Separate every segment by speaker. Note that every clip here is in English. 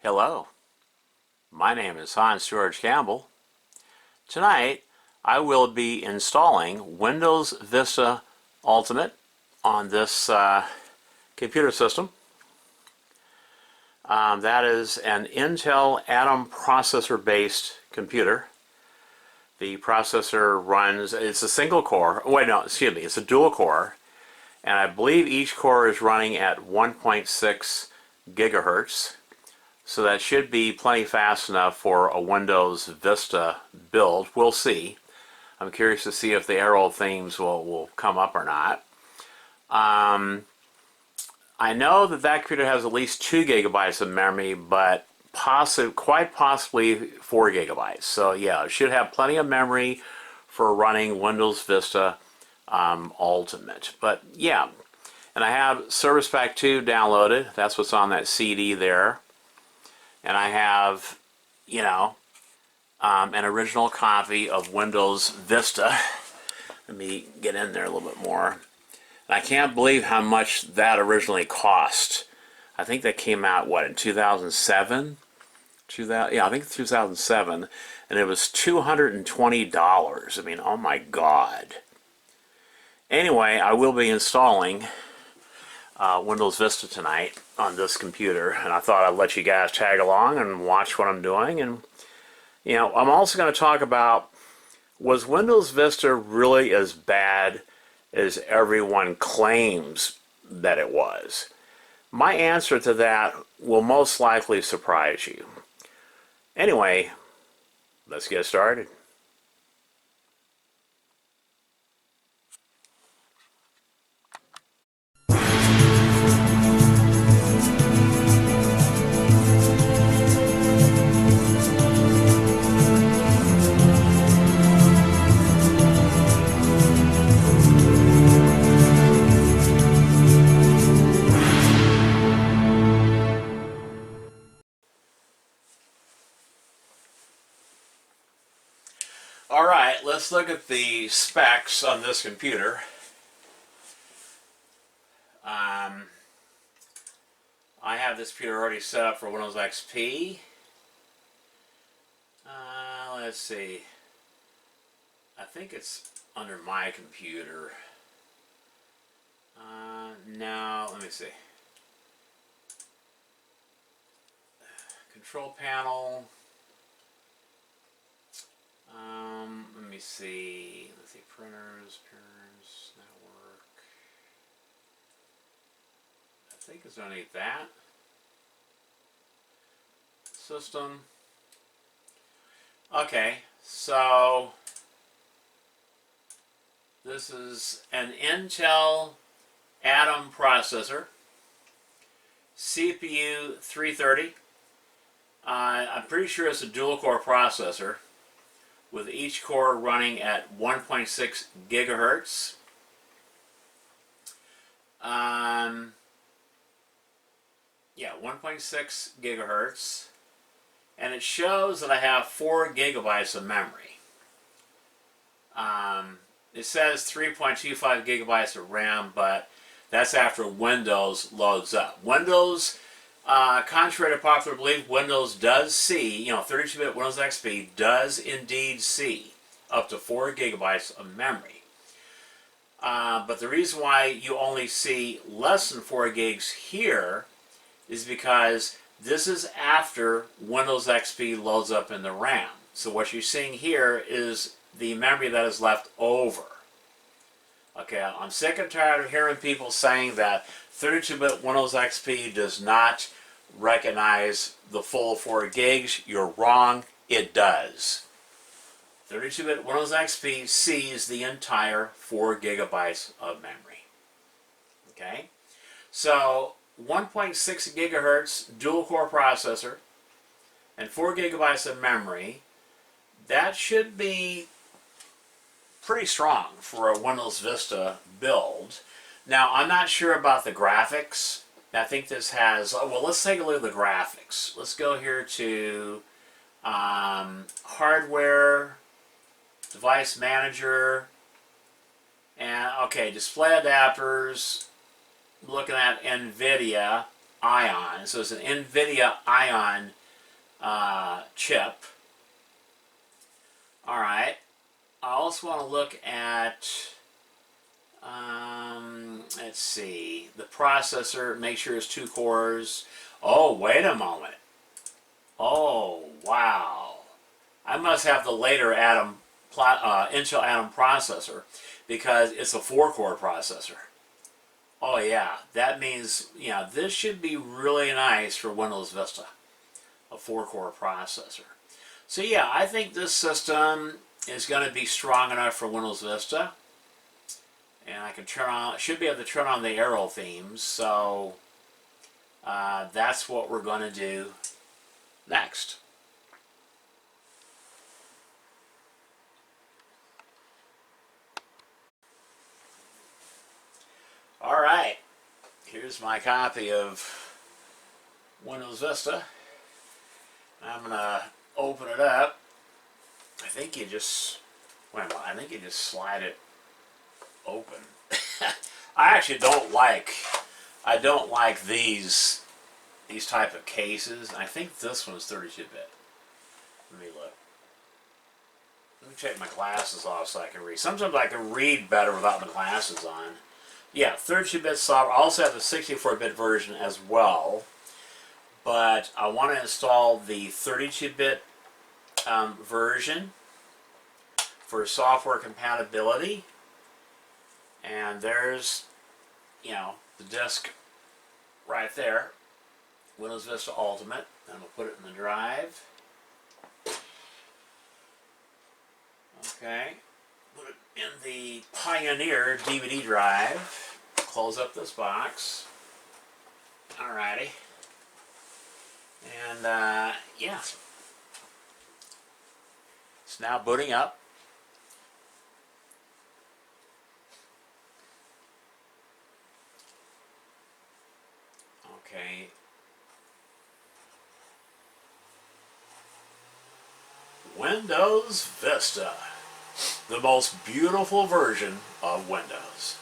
Speaker 1: Hello, my name is Hans George Campbell. Tonight I will be installing Windows Vista Ultimate on this computer system. That is an Intel Atom processor based computer. The processor runs, it's a single core, it's a dual core, and I believe each core is running at 1.6 gigahertz. So that should be plenty fast enough for a Windows Vista build. We'll see. I'm curious to see if the arrow themes will come up or not. I know that computer has at least 2 gigabytes of memory, but quite possibly 4 gigabytes. So yeah, it should have plenty of memory for running Windows Vista Ultimate. But yeah, and I have Service Pack 2 downloaded. That's what's on that CD there. And I have, an original copy of Windows Vista. Let me get in there a little bit more. And I can't believe how much that originally cost. I think that came out, in 2007? Yeah, I think 2007. And it was $220. I mean, oh my God. Anyway, I will be installing Windows Vista tonight on this computer, and I thought I'd let you guys tag along and watch what I'm doing. And I'm also going to talk about, was Windows Vista really as bad as everyone claims that it was? My answer to that will most likely surprise you. Anyway, let's get started. Alright, let's look at the specs on this computer. I have this computer already set up for Windows XP. Let's see. I think it's under my computer. No, let me see. Control panel. Let me see. Let's see. Printers, network. I think it's underneath that. System. Okay, so this is an Intel Atom processor. CPU 330. I'm pretty sure it's a dual core processor, with each core running at 1.6 gigahertz. Yeah, 1.6 gigahertz. And it shows that I have 4 gigabytes of memory. It says 3.25 gigabytes of RAM, but that's after Windows loads up. Windows, contrary to popular belief, Windows does see, 32-bit Windows XP does indeed see up to 4 gigabytes of memory. But the reason why you only see less than 4 gigs here is because this is after Windows XP loads up in the RAM. So what you're seeing here is the memory that is left over. Okay, I'm sick and tired of hearing people saying that 32-bit Windows XP does not recognize the full 4 gigs. You're wrong, it does. 32-bit Windows XP sees the entire 4 gigabytes of memory. Okay, so 1.6 gigahertz dual core processor and 4 gigabytes of memory, that should be pretty strong for a Windows Vista build. Now, I'm not sure about the graphics. I think this has, well, let's take a look at the graphics. Let's go here to hardware, device manager, and okay, display adapters. Looking at nVidia, Ion. So it's an nVidia Ion chip. All right. I also want to look at, let's see, the processor. Make sure it's 2 cores. Oh, wait a moment. Oh, wow. I must have the later Intel Atom processor because it's a 4-core processor. Oh yeah, that means, this should be really nice for Windows Vista, a 4-core processor. So yeah, I think this system is going to be strong enough for Windows Vista. And I can should be able to turn on the arrow themes, so that's what we're going to do next. All right, here's my copy of Windows Vista. I'm going to open it up. I think you just, wait a minute, I think you just slide it open. I actually don't like these type of cases. I think this one's 32-bit. Let me look. Let me take my glasses off so I can read. Sometimes I can read better without my glasses on. Yeah, 32-bit software. I also have the 64-bit version as well. But I want to install the 32-bit version for software compatibility. And there's, the disk right there. Windows Vista Ultimate. And we'll put it in the drive. Okay. Put it in the Pioneer DVD drive. Close up this box. Alrighty. And, yeah. It's now booting up. Okay. Windows Vista. The most beautiful version of Windows.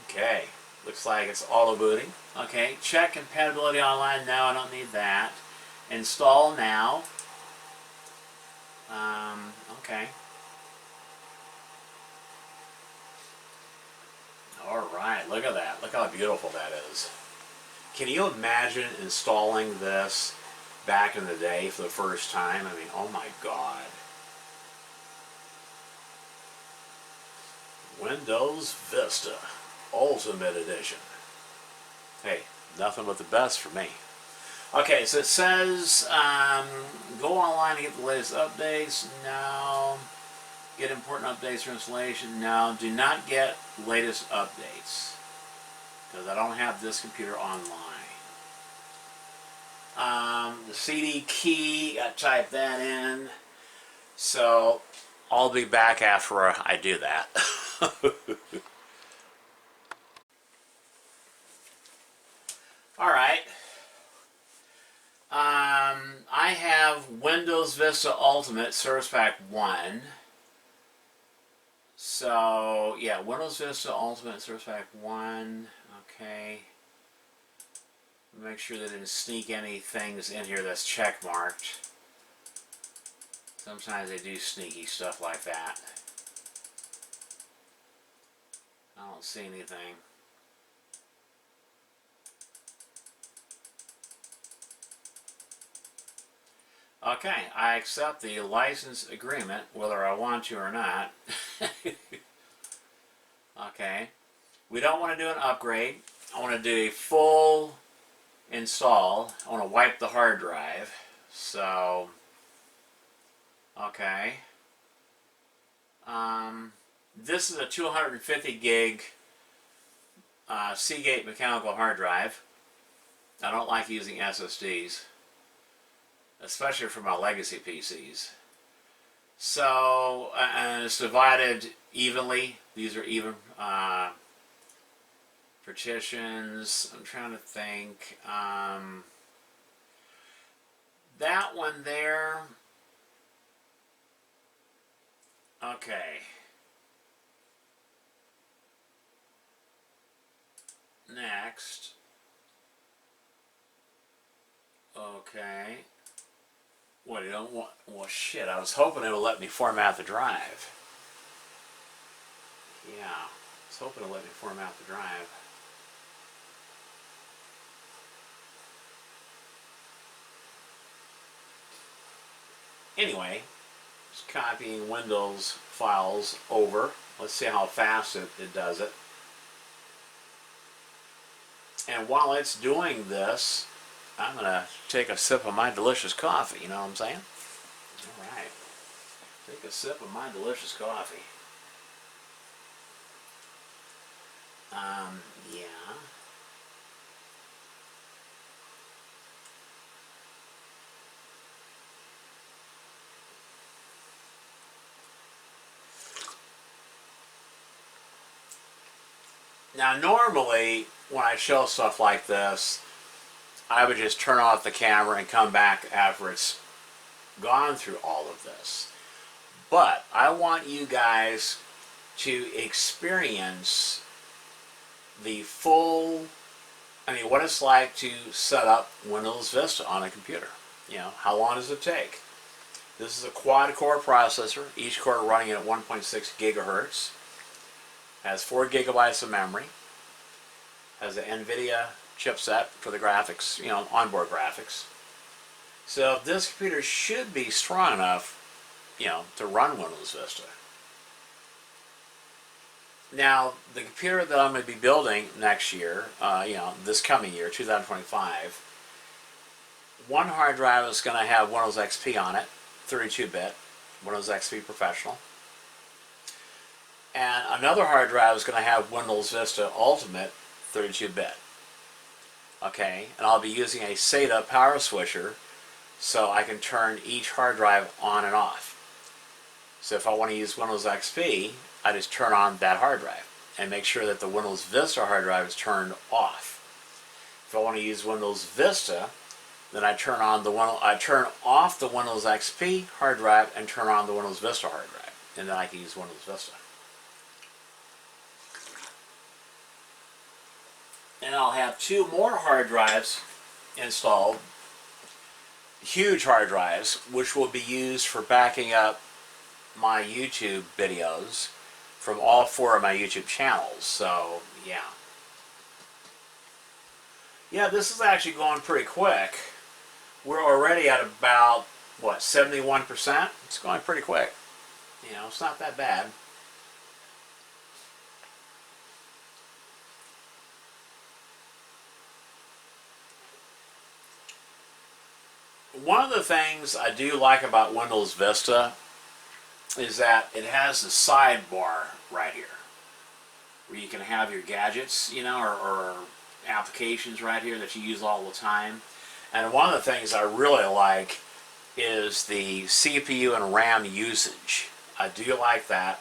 Speaker 1: Okay. Looks like it's auto booting. Okay. Check compatibility online. No, I don't need that. Install now. Okay. Alright, look at that. Look how beautiful that is. Can you imagine installing this back in the day for the first time? I mean, oh my God. Windows Vista Ultimate Edition. Hey, nothing but the best for me. Okay, so it says, go online to get the latest updates. No. Get important updates for installation. No. Do not get latest updates. Because I don't have this computer online. The CD key, I type that in. So, I'll be back after I do that. Alright. I have Windows Vista Ultimate Service Pack 1. So, yeah, Windows Vista Ultimate Service Pack 1. Okay. Make sure they didn't sneak any things in here that's check marked. Sometimes they do sneaky stuff like that. I don't see anything. Okay, I accept the license agreement, whether I want to or not. Okay, we don't want to do an upgrade. I want to do a full install. I want to wipe the hard drive. So, okay. This is a 250 gig Seagate mechanical hard drive. I don't like using SSDs, especially for my legacy PCs. So, and it's divided evenly. These are even partitions. I'm trying to think. That one there. Okay. next. Okay. What, you don't want... Well, shit, I was hoping it would let me format the drive. Yeah, I was hoping it would let me format the drive. Anyway, just copying Windows files over. Let's see how fast it does it. And while it's doing this, I'm going to take a sip of my delicious coffee, you know what I'm saying? Alright. Take a sip of my delicious coffee. Yeah. Now normally, when I show stuff like this, I would just turn off the camera and come back after it's gone through all of this. But I want you guys to experience the full, what it's like to set up Windows Vista on a computer. You know, how long does it take? This is a quad-core processor, each core running at 1.6 gigahertz. Has 4 gigabytes of memory. Has an nVidia chipset for the graphics, you know, onboard graphics. So this computer should be strong enough, you know, to run Windows Vista. Now, the computer that I'm going to be building next year, you know, this coming year, 2025, one hard drive is going to have Windows XP on it, 32-bit, Windows XP Professional. And another hard drive is going to have Windows Vista Ultimate 32-bit. Okay, and I'll be using a SATA power switcher so I can turn each hard drive on and off. So if I want to use Windows XP, I just turn on that hard drive and make sure that the Windows Vista hard drive is turned off. If I want to use Windows Vista, then I turn off the Windows XP hard drive and turn on the Windows Vista hard drive, and then I can use Windows Vista. And I'll have 2 more hard drives installed, huge hard drives, which will be used for backing up my YouTube videos from all 4 of my YouTube channels. So, yeah. Yeah, this is actually going pretty quick. We're already at about, what, 71%? It's going pretty quick. You know, it's not that bad. One of the things I do like about Windows Vista is that it has the sidebar right here, where you can have your gadgets, you know, or applications right here that you use all the time. And one of the things I really like is the CPU and RAM usage. I do like that.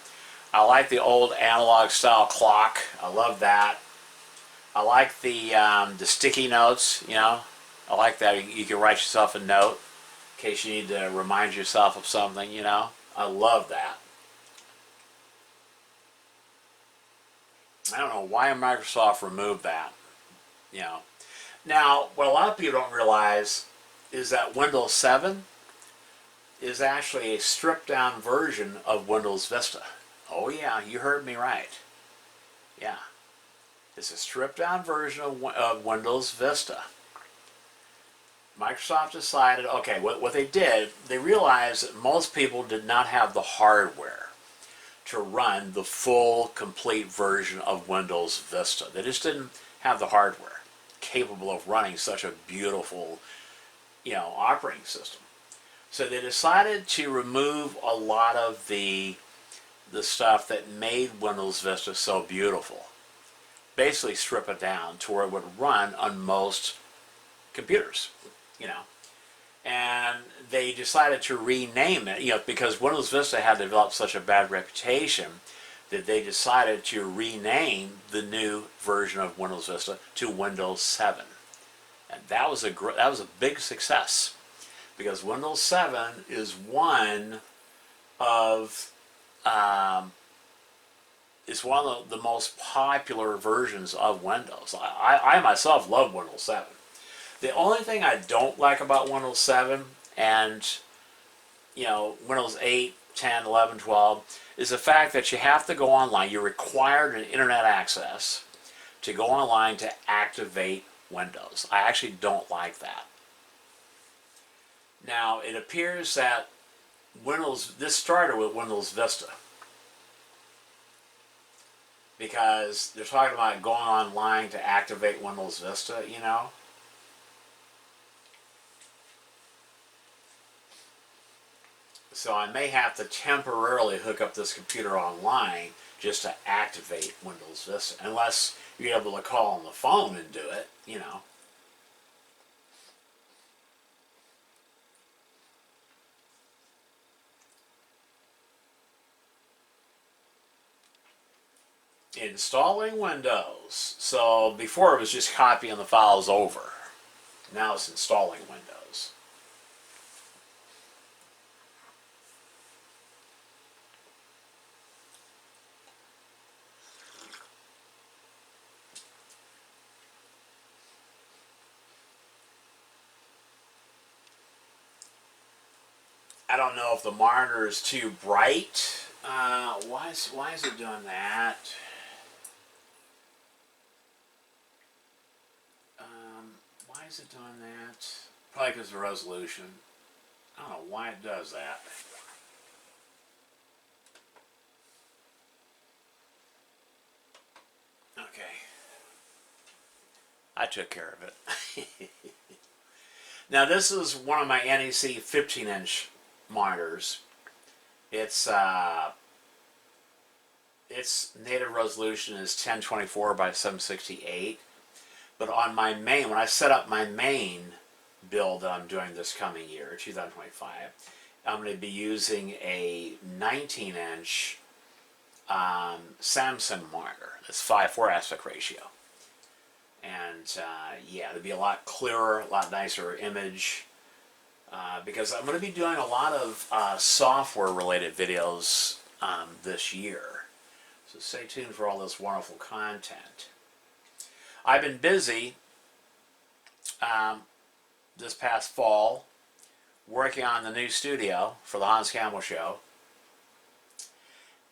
Speaker 1: I like the old analog style clock. I love that. I like the sticky notes, you know. I like that. You can write yourself a note in case you need to remind yourself of something, you know. I love that. I don't know why Microsoft removed that, you know. Now, what a lot of people don't realize is that Windows 7 is actually a stripped down version of Windows Vista. Oh yeah, you heard me right. Yeah. It's a stripped down version of Windows Vista. Microsoft decided, okay, what they did, they realized that most people did not have the hardware to run the full, complete version of Windows Vista. They just didn't have the hardware capable of running such a beautiful, you know, operating system. So they decided to remove a lot of the stuff that made Windows Vista so beautiful. Basically strip it down to where it would run on most computers, you know. And they decided to rename it, you know, because Windows Vista had developed such a bad reputation that they decided to rename the new version of Windows Vista to Windows 7. And that was a big success, because Windows 7 is one of is one of the most popular versions of Windows. I myself love Windows 7. The only thing I don't like about Windows 7 and Windows 8, 10, 11, 12 is the fact that you have to go online. You're required an internet access to go online to activate Windows. I actually don't like that. Now, it appears that this started with Windows Vista, because they're talking about going online to activate Windows Vista, So I may have to temporarily hook up this computer online just to activate Windows Vista, unless you're able to call on the phone and do it, Installing Windows. So before it was just copying the files over. Now it's installing Windows. I don't know if the monitor is too bright. Why is it doing that? Why is it doing that? Probably because of the resolution. I don't know why it does that. Okay. I took care of it. Now this is one of my NEC 15-inch monitors. Its native resolution is 1024 by 768. But on my main, when I set up my main build that I'm doing this coming year, 2025, I'm going to be using a 19-inch Samsung monitor. It's 5:4 aspect ratio. And yeah, it'll be a lot clearer, a lot nicer image. Because I'm going to be doing a lot of software-related videos this year. So stay tuned for all this wonderful content. I've been busy this past fall working on the new studio for the Hans Campbell Show.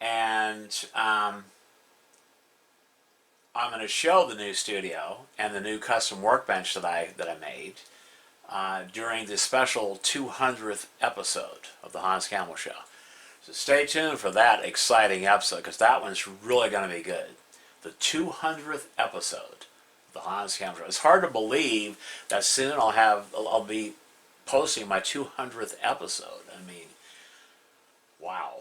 Speaker 1: And I'm going to show the new studio and the new custom workbench that I made during the special 200th episode of the Hans Campbell Show. So stay tuned for that exciting episode, because that one's really going to be good. The 200th episode of the Hans Campbell Show. It's hard to believe that soon I'll be posting my 200th episode. I mean, wow.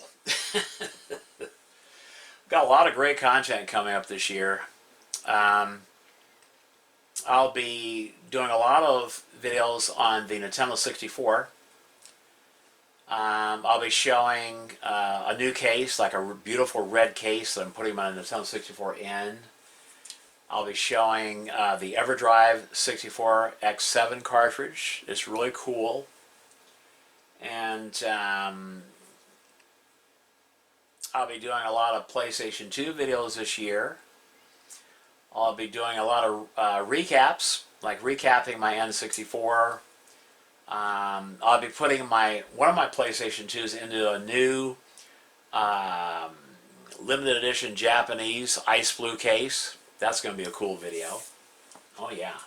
Speaker 1: Got a lot of great content coming up this year. I'll be doing a lot of videos on the Nintendo 64. I'll be showing a new case, like a beautiful red case that I'm putting my Nintendo 64 in. I'll be showing the EverDrive 64X7 cartridge. It's really cool. And I'll be doing a lot of PlayStation 2 videos this year. I'll be doing a lot of recaps, like recapping my N64. I'll be putting one of my PlayStation 2s into a new limited edition Japanese ice blue case. That's going to be a cool video. Oh yeah.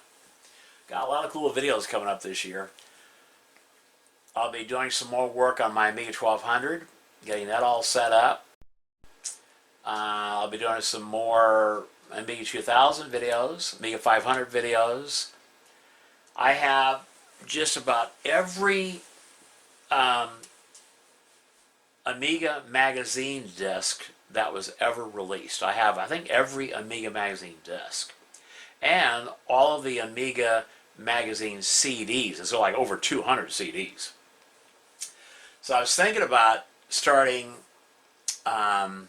Speaker 1: Got a lot of cool videos coming up this year. I'll be doing some more work on my Amiga 1200, getting that all set up. I'll be doing some more Amiga 2000 videos, Amiga 500 videos. I have just about every Amiga magazine disc that was ever released. I have, I think, every Amiga magazine disc. And all of the Amiga magazine CDs. It's like over 200 CDs. So I was thinking about starting a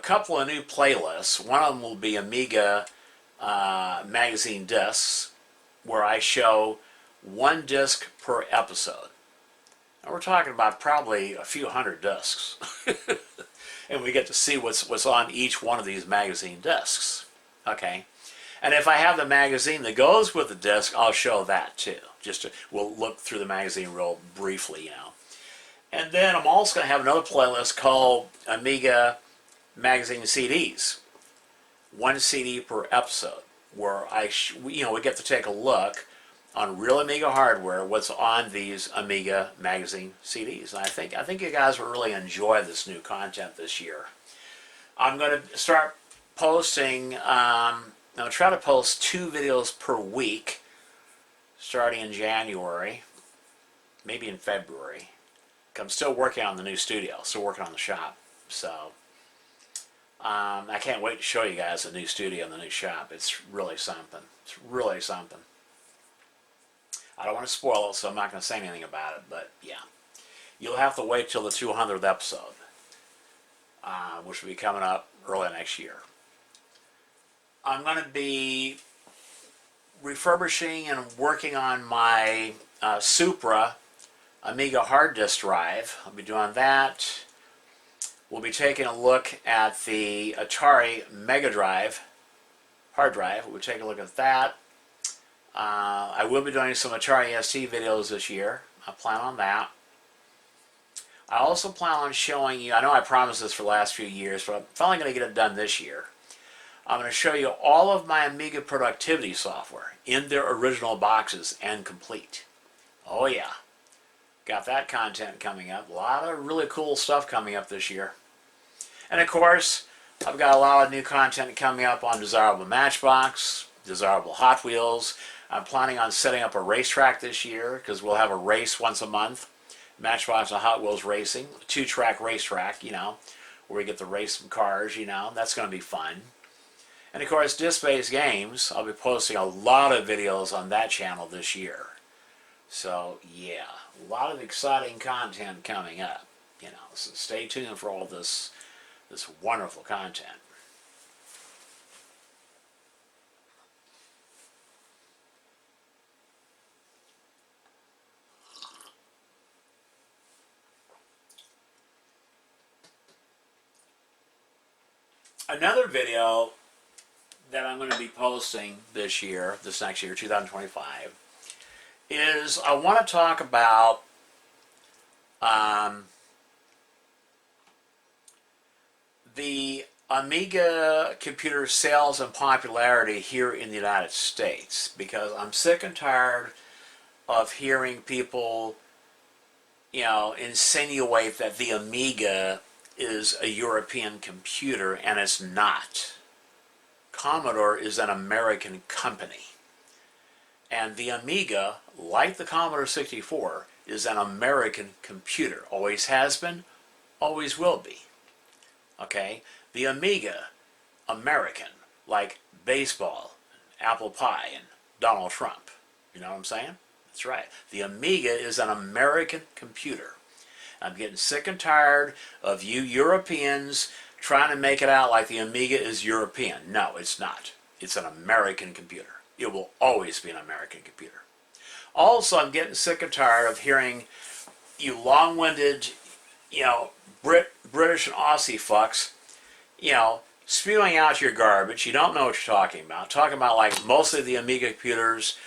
Speaker 1: couple of new playlists. One of them will be Amiga magazine discs, where I show one disc per episode. And we're talking about probably a few hundred discs. and we get to see what's on each one of these magazine discs. Okay, and if I have the magazine that goes with the disc, I'll show that too. We'll look through the magazine real briefly, you know. And then I'm also going to have another playlist called Amiga Magazine CDs. 1 CD per episode, where we get to take a look on real Amiga hardware, what's on these Amiga Magazine CDs. And I think you guys will really enjoy this new content this year. I'm going to start posting, I'll try to post 2 videos per week, starting in January, maybe in February. I'm still working on the new studio, still working on the shop, so I can't wait to show you guys the new studio and the new shop. It's really something. It's really something. I don't want to spoil it, so I'm not going to say anything about it, but yeah. You'll have to wait till the 200th episode, which will be coming up early next year. I'm going to be refurbishing and working on my Supra Amiga hard disk drive. I'll be doing that. We'll be taking a look at the Atari Mega Drive hard drive. We'll take a look at that. I will be doing some Atari ST videos this year. I plan on that. I also plan on showing you, I know I promised this for the last few years, but I'm finally going to get it done this year. I'm going to show you all of my Amiga productivity software in their original boxes and complete. Oh yeah. Got that content coming up. A lot of really cool stuff coming up this year. And of course, I've got a lot of new content coming up on Desirable Matchbox, Desirable Hot Wheels. I'm planning on setting up a racetrack this year because we'll have a race once a month. Matchbox and Hot Wheels racing, a 2-track racetrack, you know, where we get to race some cars, you know. That's going to be fun. And of course, disc-based games. I'll be posting a lot of videos on that channel this year. So yeah, a lot of exciting content coming up, you know, so stay tuned for all this wonderful content. Another video that I'm going to be posting this next year, 2025, is I want to talk about the Amiga computer sales and popularity here in the United States, because I'm sick and tired of hearing people, you know, insinuate that the Amiga is a European computer, and it's not. Commodore is an American company. And the Amiga, like the Commodore 64, is an American computer. Always has been, always will be. Okay? The Amiga, American, like baseball, apple pie, and Donald Trump. You know what I'm saying? That's right. The Amiga is an American computer. I'm getting sick and tired of you Europeans trying to make it out like the Amiga is European. No, it's not. It's an American computer. It will always be an American computer. Also, I'm getting sick and tired of hearing you long-winded, you know, British and Aussie fucks, you know, spewing out your garbage. You don't know what you're talking about. Talking about like most of the Amiga computers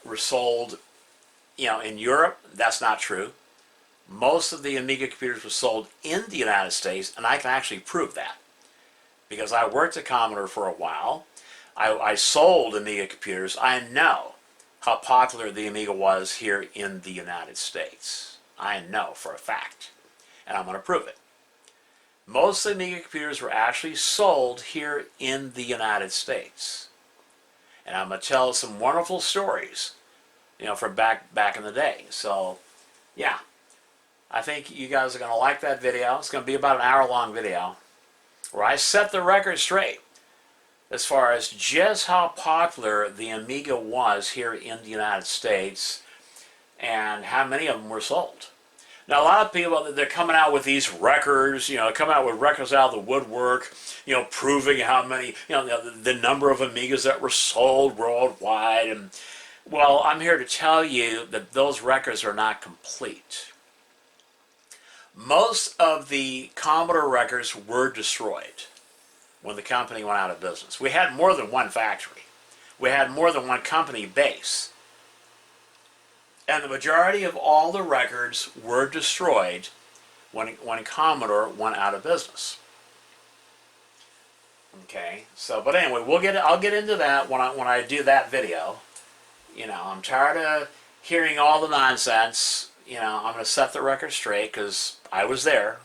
Speaker 1: were sold, you know, in Europe. That's not true. Most of the Amiga computers were sold in the United States, and I can actually prove that because I worked at Commodore for a while. I sold Amiga computers. I know how popular the Amiga was here in the United States. I know for a fact, and I'm going to prove it. Most of the Amiga computers were actually sold here in the United States. And I'm going to tell some wonderful stories, you know, from back in the day. So, yeah. I think you guys are going to like that video. It's going to be about an hour-long video where I set the record straight as far as just how popular the Amiga was here in the United States and how many of them were sold. Now, a lot of people, they're coming out with these records, you know, coming out with records out of the woodwork, you know, proving how many, you know, the number of Amigas that were sold worldwide. And, well, I'm here to tell you that those records are not complete. Most of the Commodore records were destroyed when the company went out of business. We had more than one factory. We had more than one company base. And the majority of all the records were destroyed when Commodore went out of business. Okay, so but anyway, I'll get into that when I do that video. You know, I'm tired of hearing all the nonsense. You know, I'm going to set the record straight because I was there.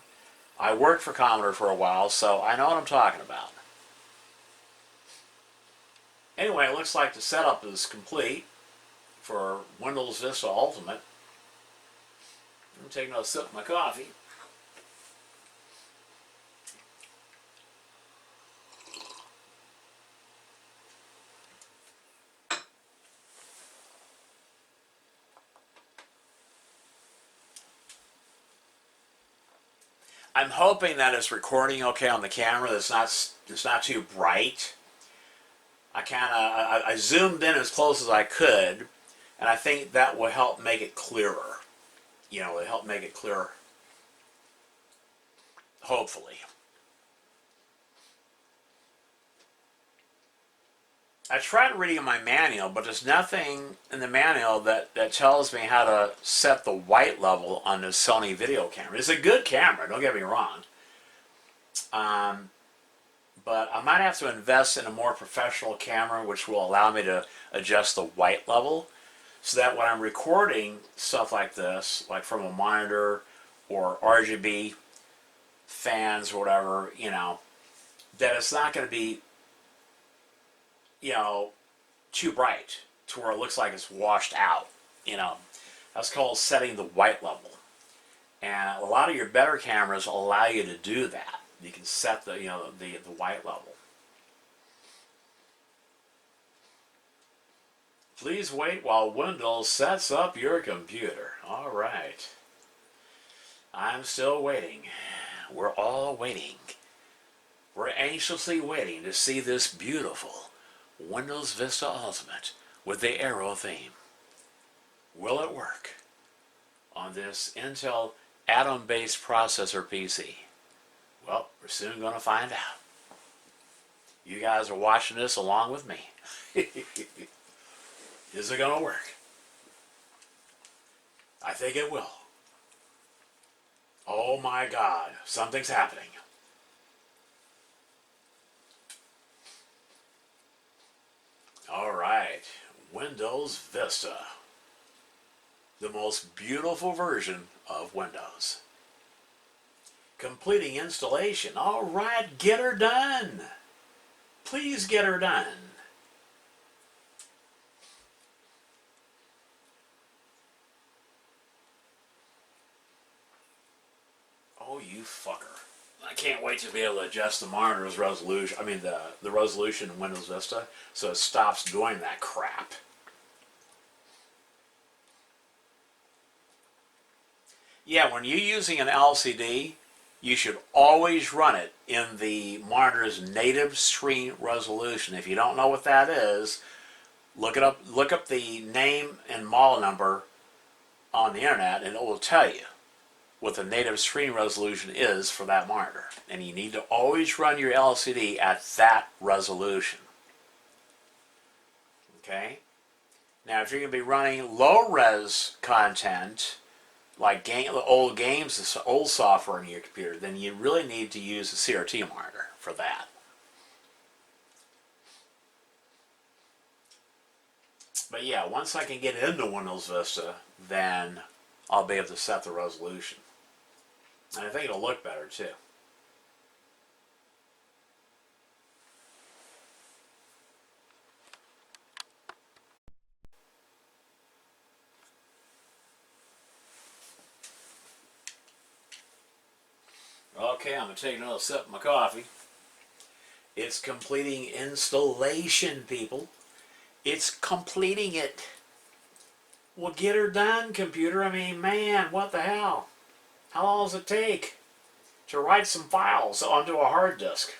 Speaker 1: I worked for Commodore for a while, so I know what I'm talking about. Anyway, it looks like the setup is complete for Windows Vista Ultimate. I'm taking a sip of my coffee. I'm hoping that it's recording okay on the camera. That it's not too bright. I zoomed in as close as I could, and I think that will help make it clearer. You know, it'll help make it clearer. Hopefully. I tried reading my manual, but there's nothing in the manual that tells me how to set the white level on the Sony video camera. It's a good camera, don't get me wrong. But I might have to invest in a more professional camera which will allow me to adjust the white level so that when I'm recording stuff like this, like from a monitor or RGB fans or whatever, you know, that it's not going to be, you know, too bright to where it looks like it's washed out. You know, that's called setting the white level. And a lot of your better cameras allow you to do that. You can set the, you know, the white level. Please wait while Windows sets up your computer. All right. I'm still waiting. We're all waiting. We're anxiously waiting to see this beautiful Windows Vista Ultimate with the arrow theme. Will it work on this Intel Atom-based processor PC? Well, we're soon going to find out. You guys are watching this along with me. Is it going to work? I think it will. Oh my God, something's happening. All right, Windows Vista. The most beautiful version of Windows. Completing installation. All right, get her done. Please get her done. Oh, you fucker. I can't wait to be able to adjust the monitor's resolution, the resolution in Windows Vista so it stops doing that crap. Yeah, when you're using an LCD, you should always run it in the monitor's native screen resolution. If you don't know what that is, look it up. Look up the name and model number on the internet, and it will tell you what the native screen resolution is for that monitor. And you need to always run your LCD at that resolution. Okay? Now, if you're going to be running low-res content, like old games, old software in your computer, then you really need to use a CRT monitor for that. But yeah, once I can get into Windows Vista, then I'll be able to set the resolution. And I think it'll look better too. Okay, I'm going to take another sip of my coffee. It's completing installation, people. It's completing it. Well, get her done, computer. I mean, man, what the hell? How long does it take to write some files onto a hard disk?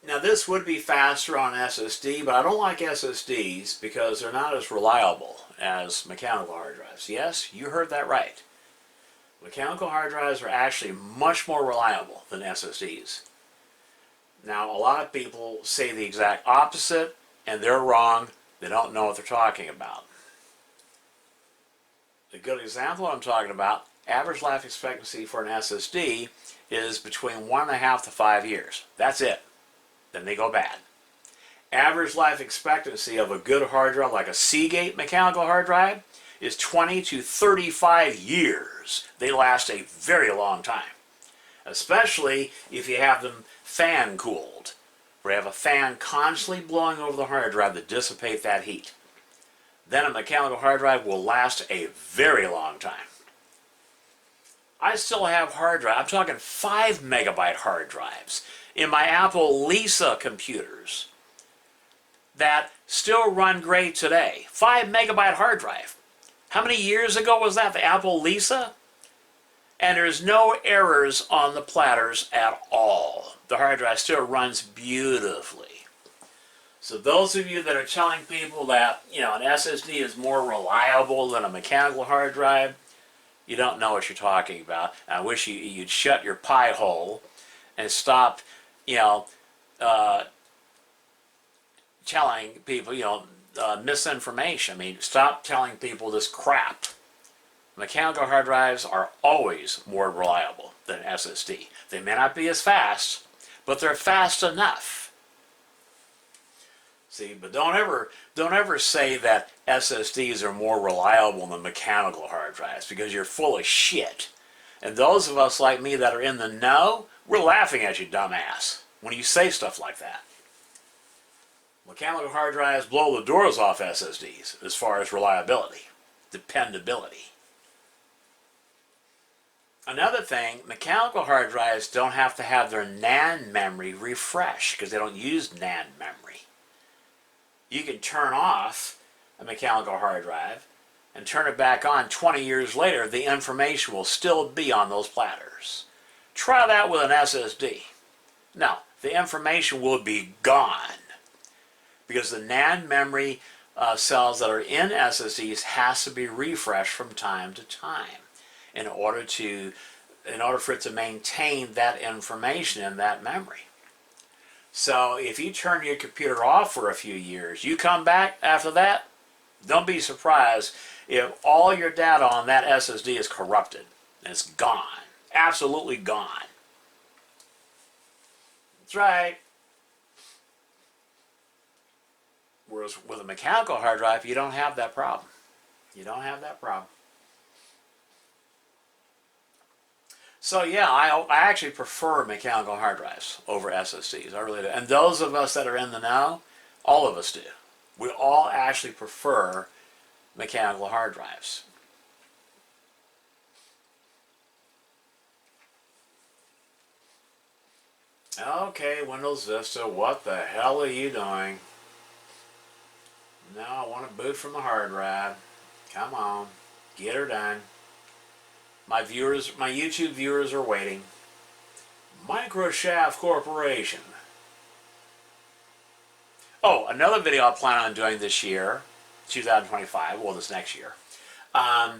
Speaker 1: Now this would be faster on SSD, but I don't like SSDs because they're not as reliable as mechanical hard drives. Yes, you heard that right. Mechanical hard drives are actually much more reliable than SSDs. Now, a lot of people say the exact opposite, and they're wrong. They don't know what they're talking about. A good example I'm talking about, average life expectancy for an SSD is between 1.5 to 5 years. That's it. Then they go bad. Average life expectancy of a good hard drive, like a Seagate mechanical hard drive, is 20 to 35 years. They last a very long time, especially if you have them fan cooled, where you have a fan constantly blowing over the hard drive to dissipate that heat. Then a mechanical hard drive will last a very long time. I still have hard drives, I'm talking 5 megabyte hard drives in my Apple Lisa computers that still run great today. 5 megabyte hard drive. How many years ago was that, the Apple Lisa? And there's no errors on the platters at all. The hard drive still runs beautifully. So those of you that are telling people that, you know, an SSD is more reliable than a mechanical hard drive, you don't know what you're talking about. I wish you'd shut your pie hole and stop, you know, telling people, you know, misinformation. I mean, stop telling people this crap. Mechanical hard drives are always more reliable than SSD. They may not be as fast, but they're fast enough. See, but don't ever say that SSDs are more reliable than mechanical hard drives, because you're full of shit. And those of us like me that are in the know, we're laughing at you, dumbass, when you say stuff like that. Mechanical hard drives blow the doors off SSDs as far as reliability, dependability. Another thing, mechanical hard drives don't have to have their NAND memory refreshed because they don't use NAND memory. You can turn off a mechanical hard drive and turn it back on 20 years later. The information will still be on those platters. Try that with an SSD. No, the information will be gone because the NAND memory cells that are in SSDs has to be refreshed from time to time in order for it to maintain that information in that memory. So if you turn your computer off for a few years, you come back after that, don't be surprised if all your data on that SSD is corrupted and it's gone, absolutely gone. That's right. Whereas with a mechanical hard drive, you don't have that problem. You don't have that problem. So yeah, I actually prefer mechanical hard drives over SSDs. I really do. And those of us that are in the know, all of us do. We all actually prefer mechanical hard drives. Okay, Windows Vista, what the hell are you doing? Now I want to boot from the hard drive. Come on, get her done. My YouTube viewers are waiting. Microshaft Corporation. Oh, another video I plan on doing this year, 2025, well, this next year. I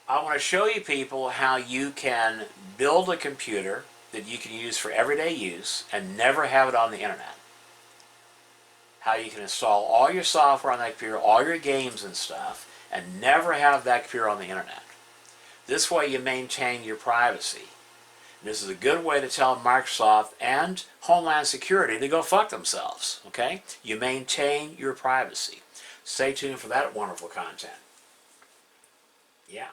Speaker 1: want to show you people how you can build a computer that you can use for everyday use and never have it on the internet. How you can install all your software on that computer, all your games and stuff, and never have that computer on the internet. This way you maintain your privacy. This is a good way to tell Microsoft and Homeland Security to go fuck themselves, okay? You maintain your privacy. Stay tuned for that wonderful content. Yeah.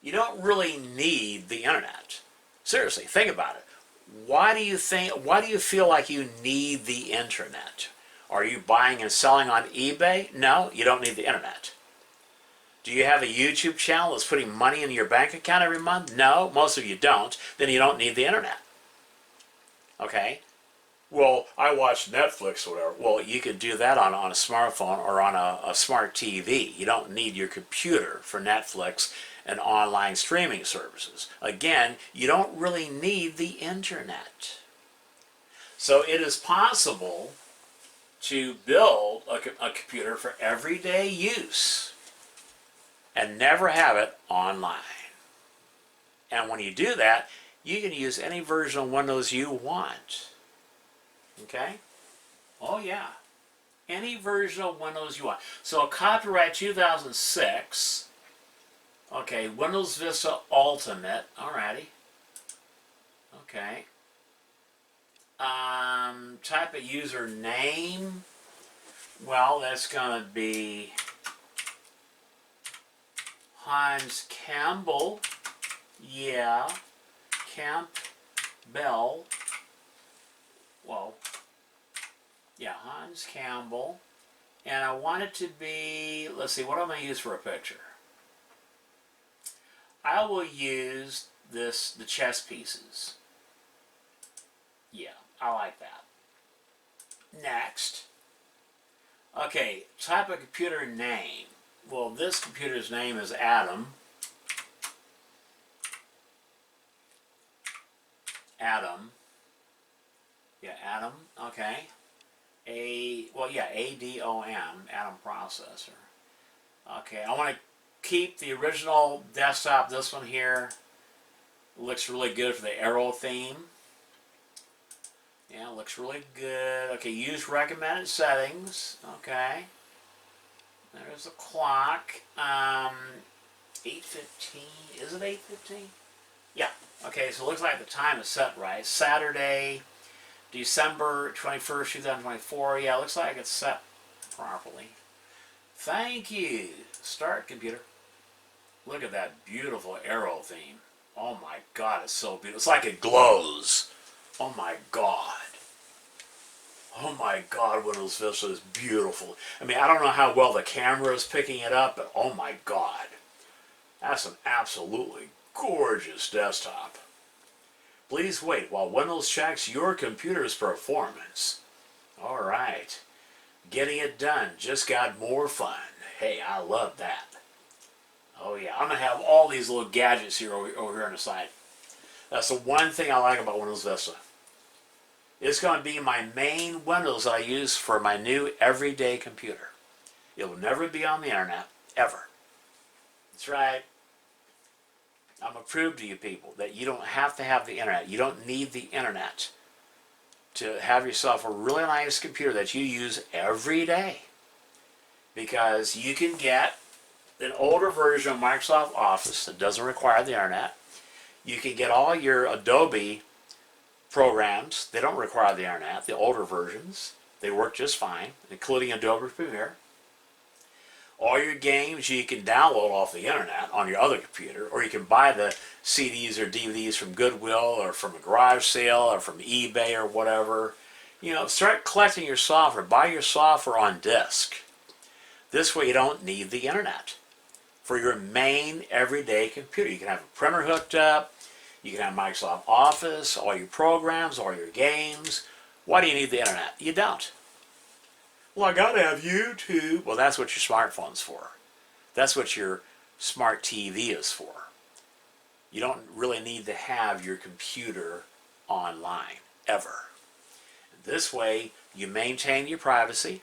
Speaker 1: You don't really need the internet. Seriously, think about it. Why do you feel like you need the internet? Are you buying and selling on eBay? No, you don't need the internet. Do you have a YouTube channel that's putting money in your bank account every month? No, most of you don't. Then you don't need the internet. Okay? Well, I watch Netflix or whatever. Well, you could do that on a smartphone or on a smart TV. You don't need your computer for Netflix and online streaming services. Again, you don't really need the internet. So it is possible to build a computer for everyday use and never have it online. And when you do that, you can use any version of Windows you want. Okay? Oh yeah. Any version of Windows you want. So copyright 2006. Okay, Windows Vista Ultimate. Alrighty. Okay. Type of user name. Well, that's going to be Hans Campbell. Yeah. Campbell. Whoa. Yeah, Hans Campbell. And I want it to be, let's see, what am I going to use for a picture? I will use the chess pieces. Yeah, I like that. Next. Okay, type of computer name. Well, this computer's name is Adam. Adam. Yeah, Adam. Okay. ADOM, Atom processor. Okay, I want to keep the original desktop, this one here. Looks really good for the arrow theme. Yeah, looks really good. Okay, use recommended settings. Okay. There's the clock. 8:15. Is it 8:15? Yeah. Okay, so it looks like the time is set right. Saturday, December 21st, 2024. Yeah, it looks like it's set properly. Thank you. Start computer. Look at that beautiful arrow theme. Oh my God, it's so beautiful. It's like it glows. Oh my God. Oh my God, Windows Vista is beautiful. I mean, I don't know how well the camera is picking it up, but oh my God. That's an absolutely gorgeous desktop. Please wait while Windows checks your computer's performance. All right. Getting it done just got more fun. Hey, I love that. Oh yeah, I'm going to have all these little gadgets here over here on the side. That's the one thing I like about Windows Vista. It's going to be my main Windows I use for my new everyday computer. It will never be on the internet, ever. That's right. I'm going to prove to you people that you don't have to have the internet. You don't need the internet to have yourself a really nice computer that you use every day. Because you can get an older version of Microsoft Office that doesn't require the internet. You can get all your Adobe programs. They don't require the internet. The older versions, they work just fine, including Adobe Premiere. All your games you can download off the internet on your other computer, or you can buy the CDs or DVDs from Goodwill or from a garage sale or from eBay or whatever. You know, start collecting your software. Buy your software on disk. This way you don't need the internet for your main everyday computer. You can have a printer hooked up. You can have Microsoft Office, all your programs, all your games. Why do you need the internet? You don't. Well, I gotta have YouTube. Well, that's what your smartphone's for. That's what your smart TV is for. You don't really need to have your computer online, ever. This way, you maintain your privacy,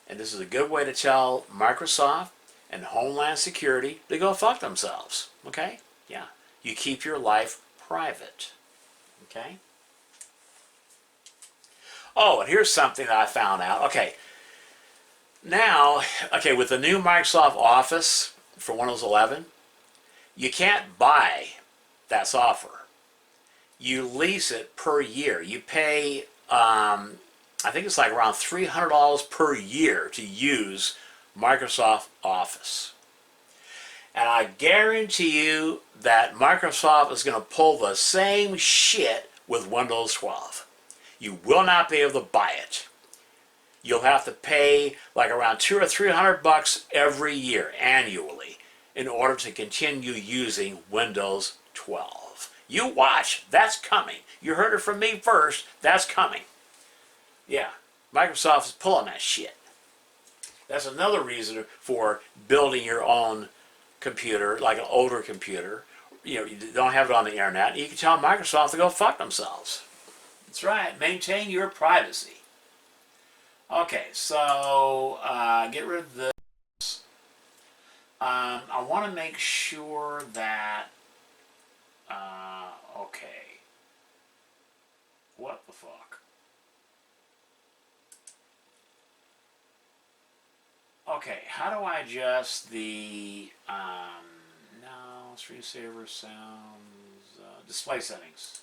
Speaker 1: and this is a good way to tell Microsoft and Homeland Security to go fuck themselves, okay? Yeah, you keep your life private, okay? Oh, and here's something that I found out. Okay, now, okay, with the new Microsoft Office for Windows 11, you can't buy that software. You lease it per year. You pay, I think it's like around $300 per year to use Microsoft Office. And I guarantee you that Microsoft is going to pull the same shit with Windows 12. You will not be able to buy it. You'll have to pay like around $200 or $300 every year, annually, in order to continue using Windows 12. You watch, that's coming. You heard it from me first, that's coming. Yeah, Microsoft is pulling that shit. That's another reason for building your own computer, like an older computer. You know, you don't have it on the internet. You can tell Microsoft to go fuck themselves. That's right. Maintain your privacy. Okay, so get rid of this. I want to make sure that. Okay. What the fuck? Okay, how do I adjust the no screensaver sounds display settings?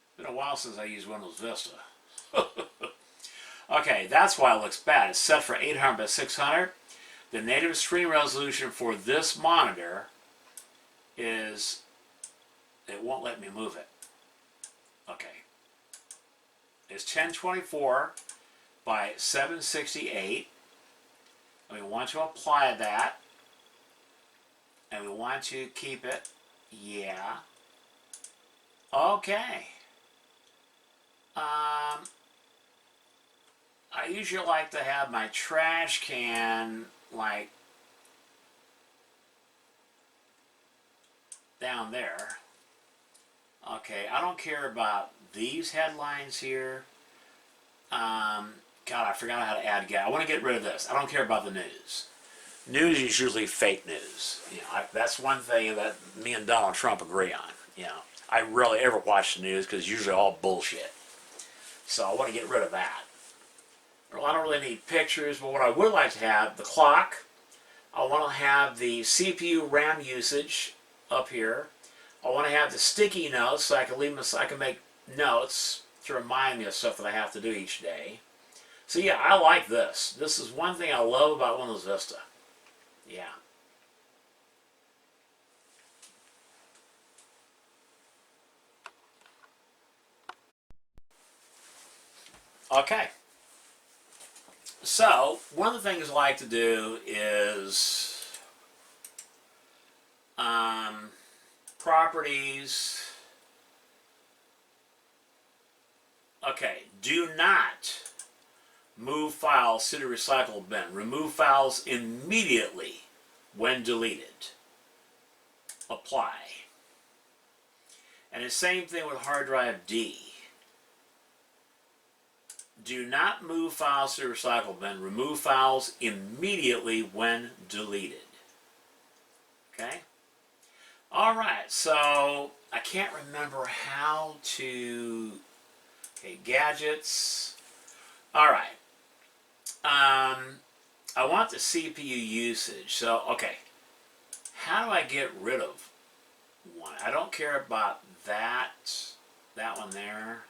Speaker 1: It's been a while since I used Windows Vista. Okay, that's why it looks bad. It's set for 800 by 600. The native screen resolution for this monitor is, it won't let me move it. Okay. It's 1024 by 768. And we want to apply that. And we want to keep it. Yeah. Okay. I usually like to have my trash can like down there. Okay, I don't care about these headlines here. God, I forgot how to add I want to get rid of this. I don't care about the news. News is usually fake news. You know, that's one thing that me and Donald Trump agree on. You know, I rarely ever watch the news because it's usually all bullshit. So I want to get rid of that. Well, I don't really need pictures, but what I would like to have, the clock. I want to have the CPU RAM usage up here. I want to have the sticky notes so I can make notes to remind me of stuff that I have to do each day. So yeah, I like this. This is one thing I love about Windows Vista. Yeah. Okay. So, one of the things I like to do is properties. Okay, do not move files to the recycle bin. Remove files immediately when deleted. Apply. And the same thing with hard drive D. Do not move files to the recycle bin. Remove files immediately when deleted. Okay? Alright, so I can't remember how to... Okay, gadgets. Alright. I want the CPU usage. So, okay. How do I get rid of one? I don't care about that one there.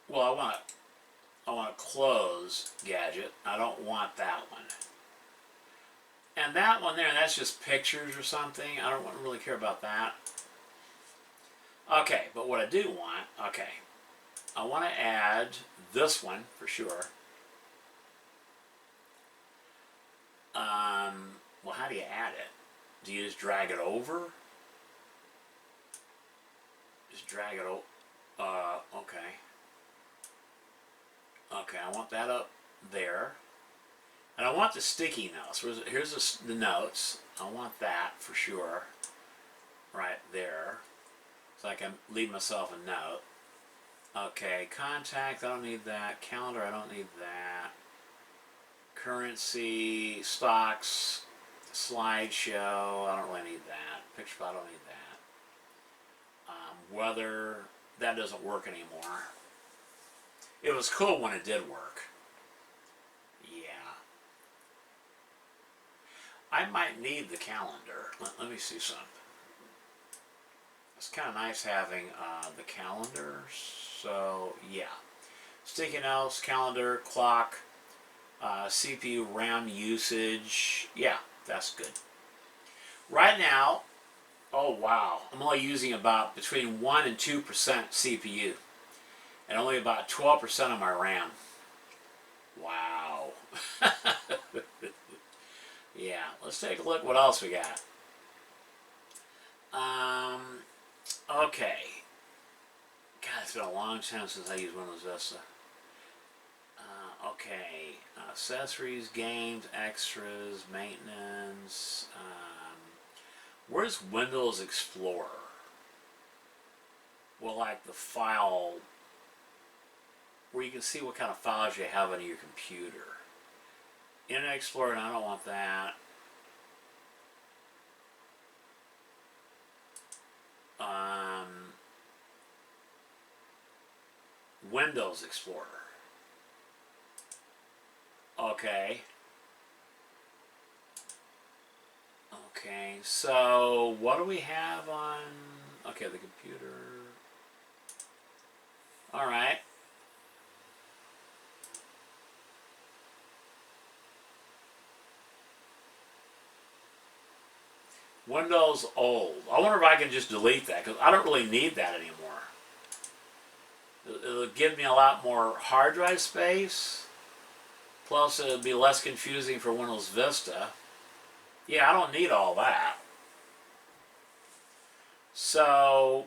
Speaker 1: Well, I want to close gadget. I don't want that one. And that one there, that's just pictures or something. I don't really care about that. Okay, but what I do want, okay, I want to add this one for sure. Well, how do you add it? Do you just drag it over? Just drag it over. Okay. Okay, I want that up there. And I want the sticky notes. Here's the notes. I want that for sure. Right there. So I can leave myself a note. Okay, contact, I don't need that. Calendar, I don't need that. Currency, stocks, slideshow, I don't really need that. Picture, I don't need that. Weather, that doesn't work anymore. It was cool when it did work. Yeah. I might need the calendar. Let me see something. It's kind of nice having the calendar. So, yeah. Sticky notes, calendar, clock, CPU RAM usage. Yeah, that's good. Right now, oh wow, I'm only using about between 1 and 2% CPU. And only about 12% of my RAM. Wow. Yeah, let's take a look what else we got. Okay. God, it's been a long time since I used Windows Vista. Okay, accessories, games, extras, maintenance. Where's Windows Explorer? Well, like the file where you can see what kind of files you have on your computer. Internet Explorer, and I don't want that. Windows Explorer. Okay. Okay, so what do we have on... Okay, the computer... Alright. Windows old. I wonder if I can just delete that, because I don't really need that anymore. It'll give me a lot more hard drive space. Plus, it'll be less confusing for Windows Vista. Yeah, I don't need all that. So,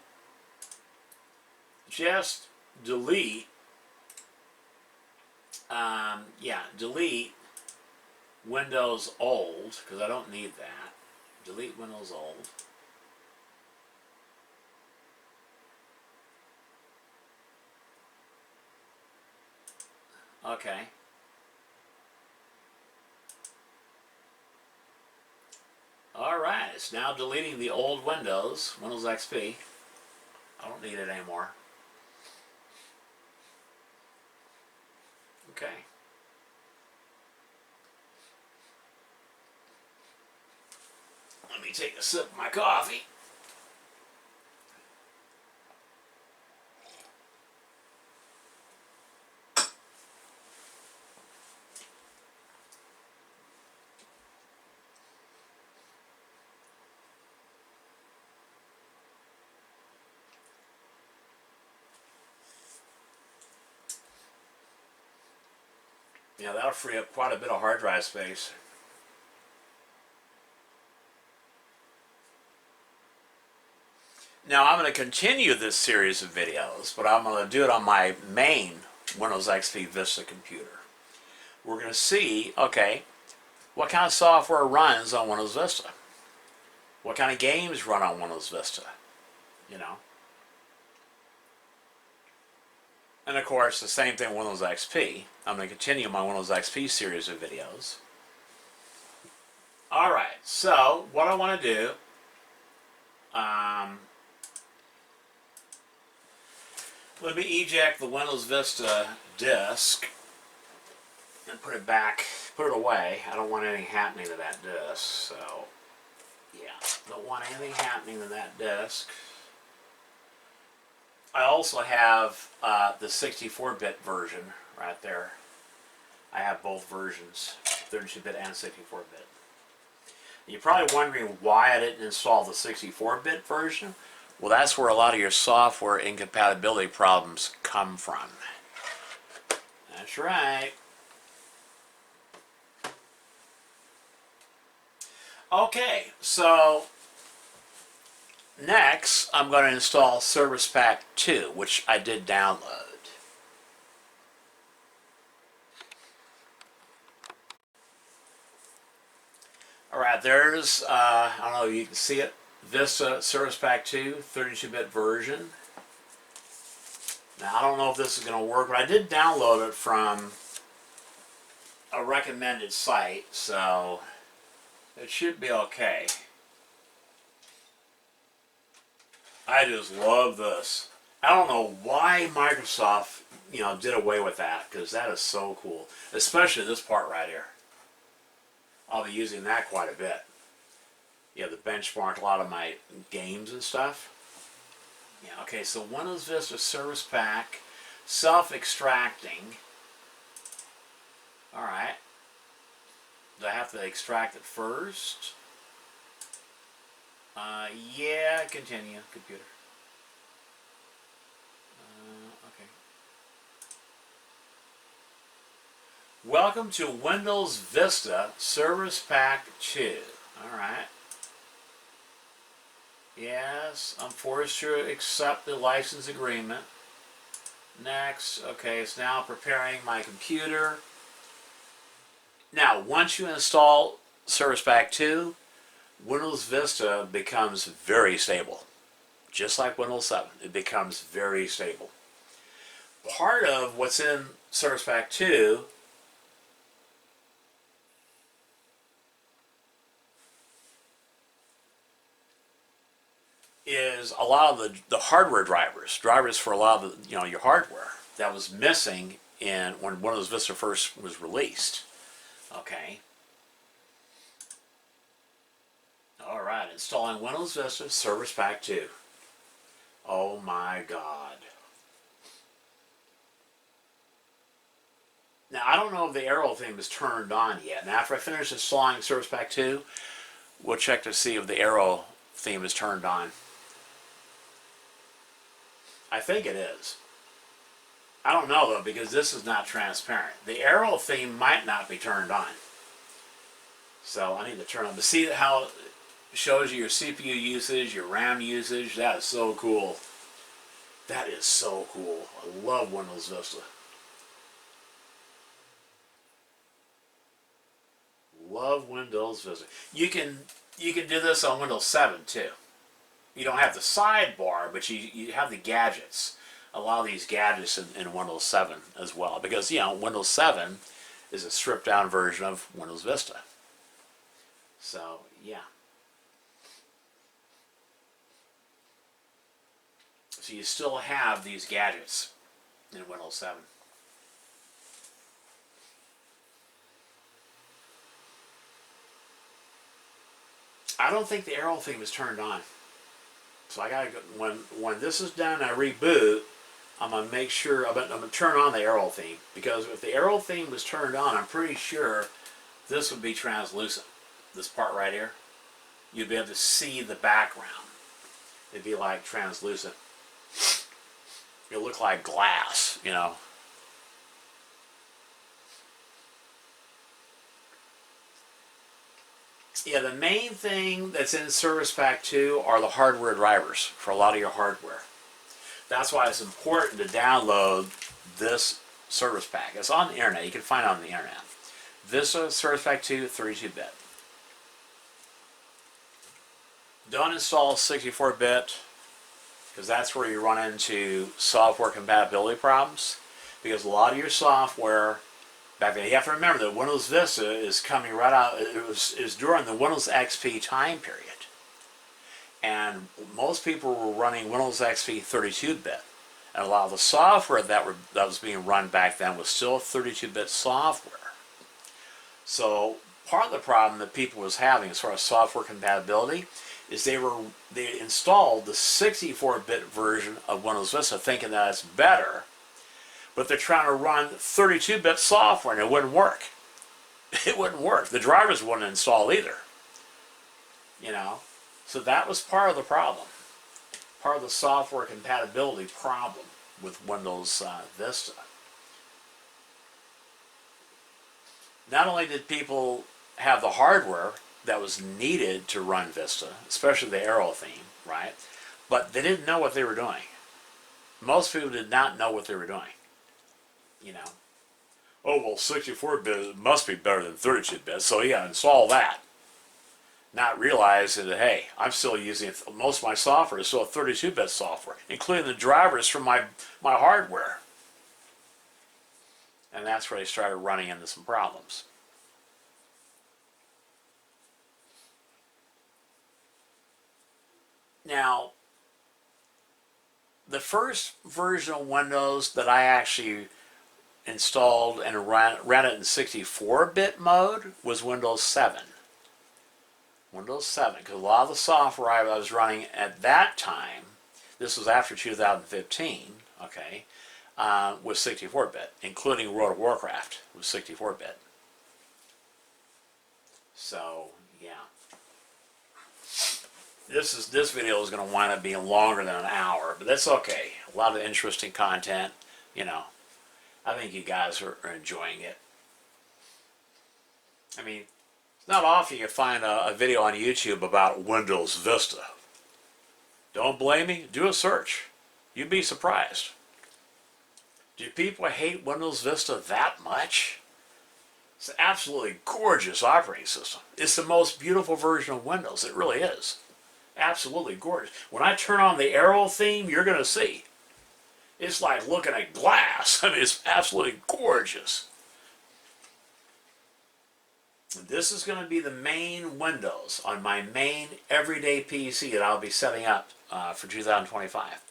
Speaker 1: just delete. Delete Windows old, because I don't need that. Delete Windows old. Okay. Alright, it's now deleting the old Windows XP. I don't need it anymore. Okay. Let me take a sip of my coffee. Yeah, that'll free up quite a bit of hard drive space. Now I'm going to continue this series of videos, but I'm going to do it on my main Windows XP Vista computer. We're going to see, okay, what kind of software runs on Windows Vista? What kind of games run on Windows Vista? You know? And of course, the same thing with Windows XP. I'm going to continue my Windows XP series of videos. Alright, so what I want to do, let me eject the Windows Vista disk and put it back, put it away. I don't want anything happening to that disk, so yeah, don't want anything happening to that disk. I also have the 64-bit version right there. I have both versions, 32-bit and 64-bit. You're probably wondering why I didn't install the 64-bit version. Well, that's where a lot of your software incompatibility problems come from. That's right. Okay, so next I'm going to install Service Pack 2, which I did download. Alright, there's, I don't know if you can see it, Vista Service Pack 2, 32-bit version. Now, I don't know if this is going to work, but I did download it from a recommended site, so it should be okay. I just love this. I don't know why Microsoft, did away with that, because that is so cool. Especially this part right here. I'll be using that quite a bit. Yeah, the benchmark a lot of my games and stuff. Yeah, okay, so Windows Vista Service Pack, self-extracting. Alright. Do I have to extract it first? Yeah, continue, computer. Okay. Welcome to Windows Vista Service Pack 2. Alright. Yes, I'm forced to accept the license agreement. Next. Okay, it's now preparing my computer. Now, once you install Service Pack 2, Windows Vista becomes very stable. Just like Windows 7, it becomes very stable. Part of what's in Service Pack 2 is a lot of the hardware drivers for a lot of the, your hardware that was missing in when Windows Vista first was released. Okay. All right, installing Windows Vista Service Pack 2. Oh my God. Now, I don't know if the arrow theme is turned on yet. Now, after I finish installing Service Pack 2, we'll check to see if the arrow theme is turned on. I think it is. I don't know, though, because this is not transparent. The arrow theme might not be turned on. So I need to turn on. But see how it shows you your CPU usage, your RAM usage? That is so cool. That is so cool. I love Windows Vista. Love Windows Vista. You can do this on Windows 7 too. You don't have the sidebar, but you have the gadgets. A lot of these gadgets in Windows 7 as well, because Windows 7 is a stripped down version of Windows Vista. So yeah. So you still have these gadgets in Windows 7. I don't think the arrow theme is turned on. So I gotta go, when this is done, I reboot. I'm gonna make sure I'm gonna turn on the arrow theme, because if the arrow theme was turned on, I'm pretty sure this would be translucent. This part right here, you'd be able to see the background. It'd be like translucent. It'll look like glass, Yeah, the main thing that's in Service Pack 2 are the hardware drivers for a lot of your hardware. That's why it's important to download this Service Pack. It's on the internet. You can find it on the internet. Vista Service Pack 2, 32-bit. Don't install 64-bit, because that's where you run into software compatibility problems. Because a lot of your software back then, you have to remember that Windows Vista is coming right out. It was during the Windows XP time period, and most people were running Windows XP 32-bit, and a lot of the software that was being run back then was still 32-bit software. So part of the problem that people was having as far as software compatibility is they installed the 64-bit version of Windows Vista thinking that it's better, but they're trying to run 32-bit software and it wouldn't work. It wouldn't work. The drivers wouldn't install either. So that was part of the problem. Part of the software compatibility problem with Windows Vista. Not only did people have the hardware that was needed to run Vista, especially the arrow theme, right? But they didn't know what they were doing. Most people did not know what they were doing. Oh, well, 64-bit must be better than 32-bit, so yeah, install that. Not realizing that, hey, I'm still using, most of my software is still 32-bit software, including the drivers from my hardware. And that's where they started running into some problems. Now, the first version of Windows that I actually installed and ran it in 64-bit mode was Windows 7. Windows 7, because a lot of the software I was running at that time, this was after 2015, okay, was 64-bit, including World of Warcraft was 64-bit. So, yeah. This video is going to wind up being longer than an hour, but that's okay. A lot of interesting content, I think you guys are enjoying it. I mean, it's not often you find a video on YouTube about Windows Vista. Don't blame me. Do a search. You'd be surprised. Do people hate Windows Vista that much? It's an absolutely gorgeous operating system. It's the most beautiful version of Windows. It really is. Absolutely gorgeous. When I turn on the arrow theme, you're going to see. It's like looking at glass. I mean, it's absolutely gorgeous. This is going to be the main Windows on my main everyday PC that I'll be setting up for 2025.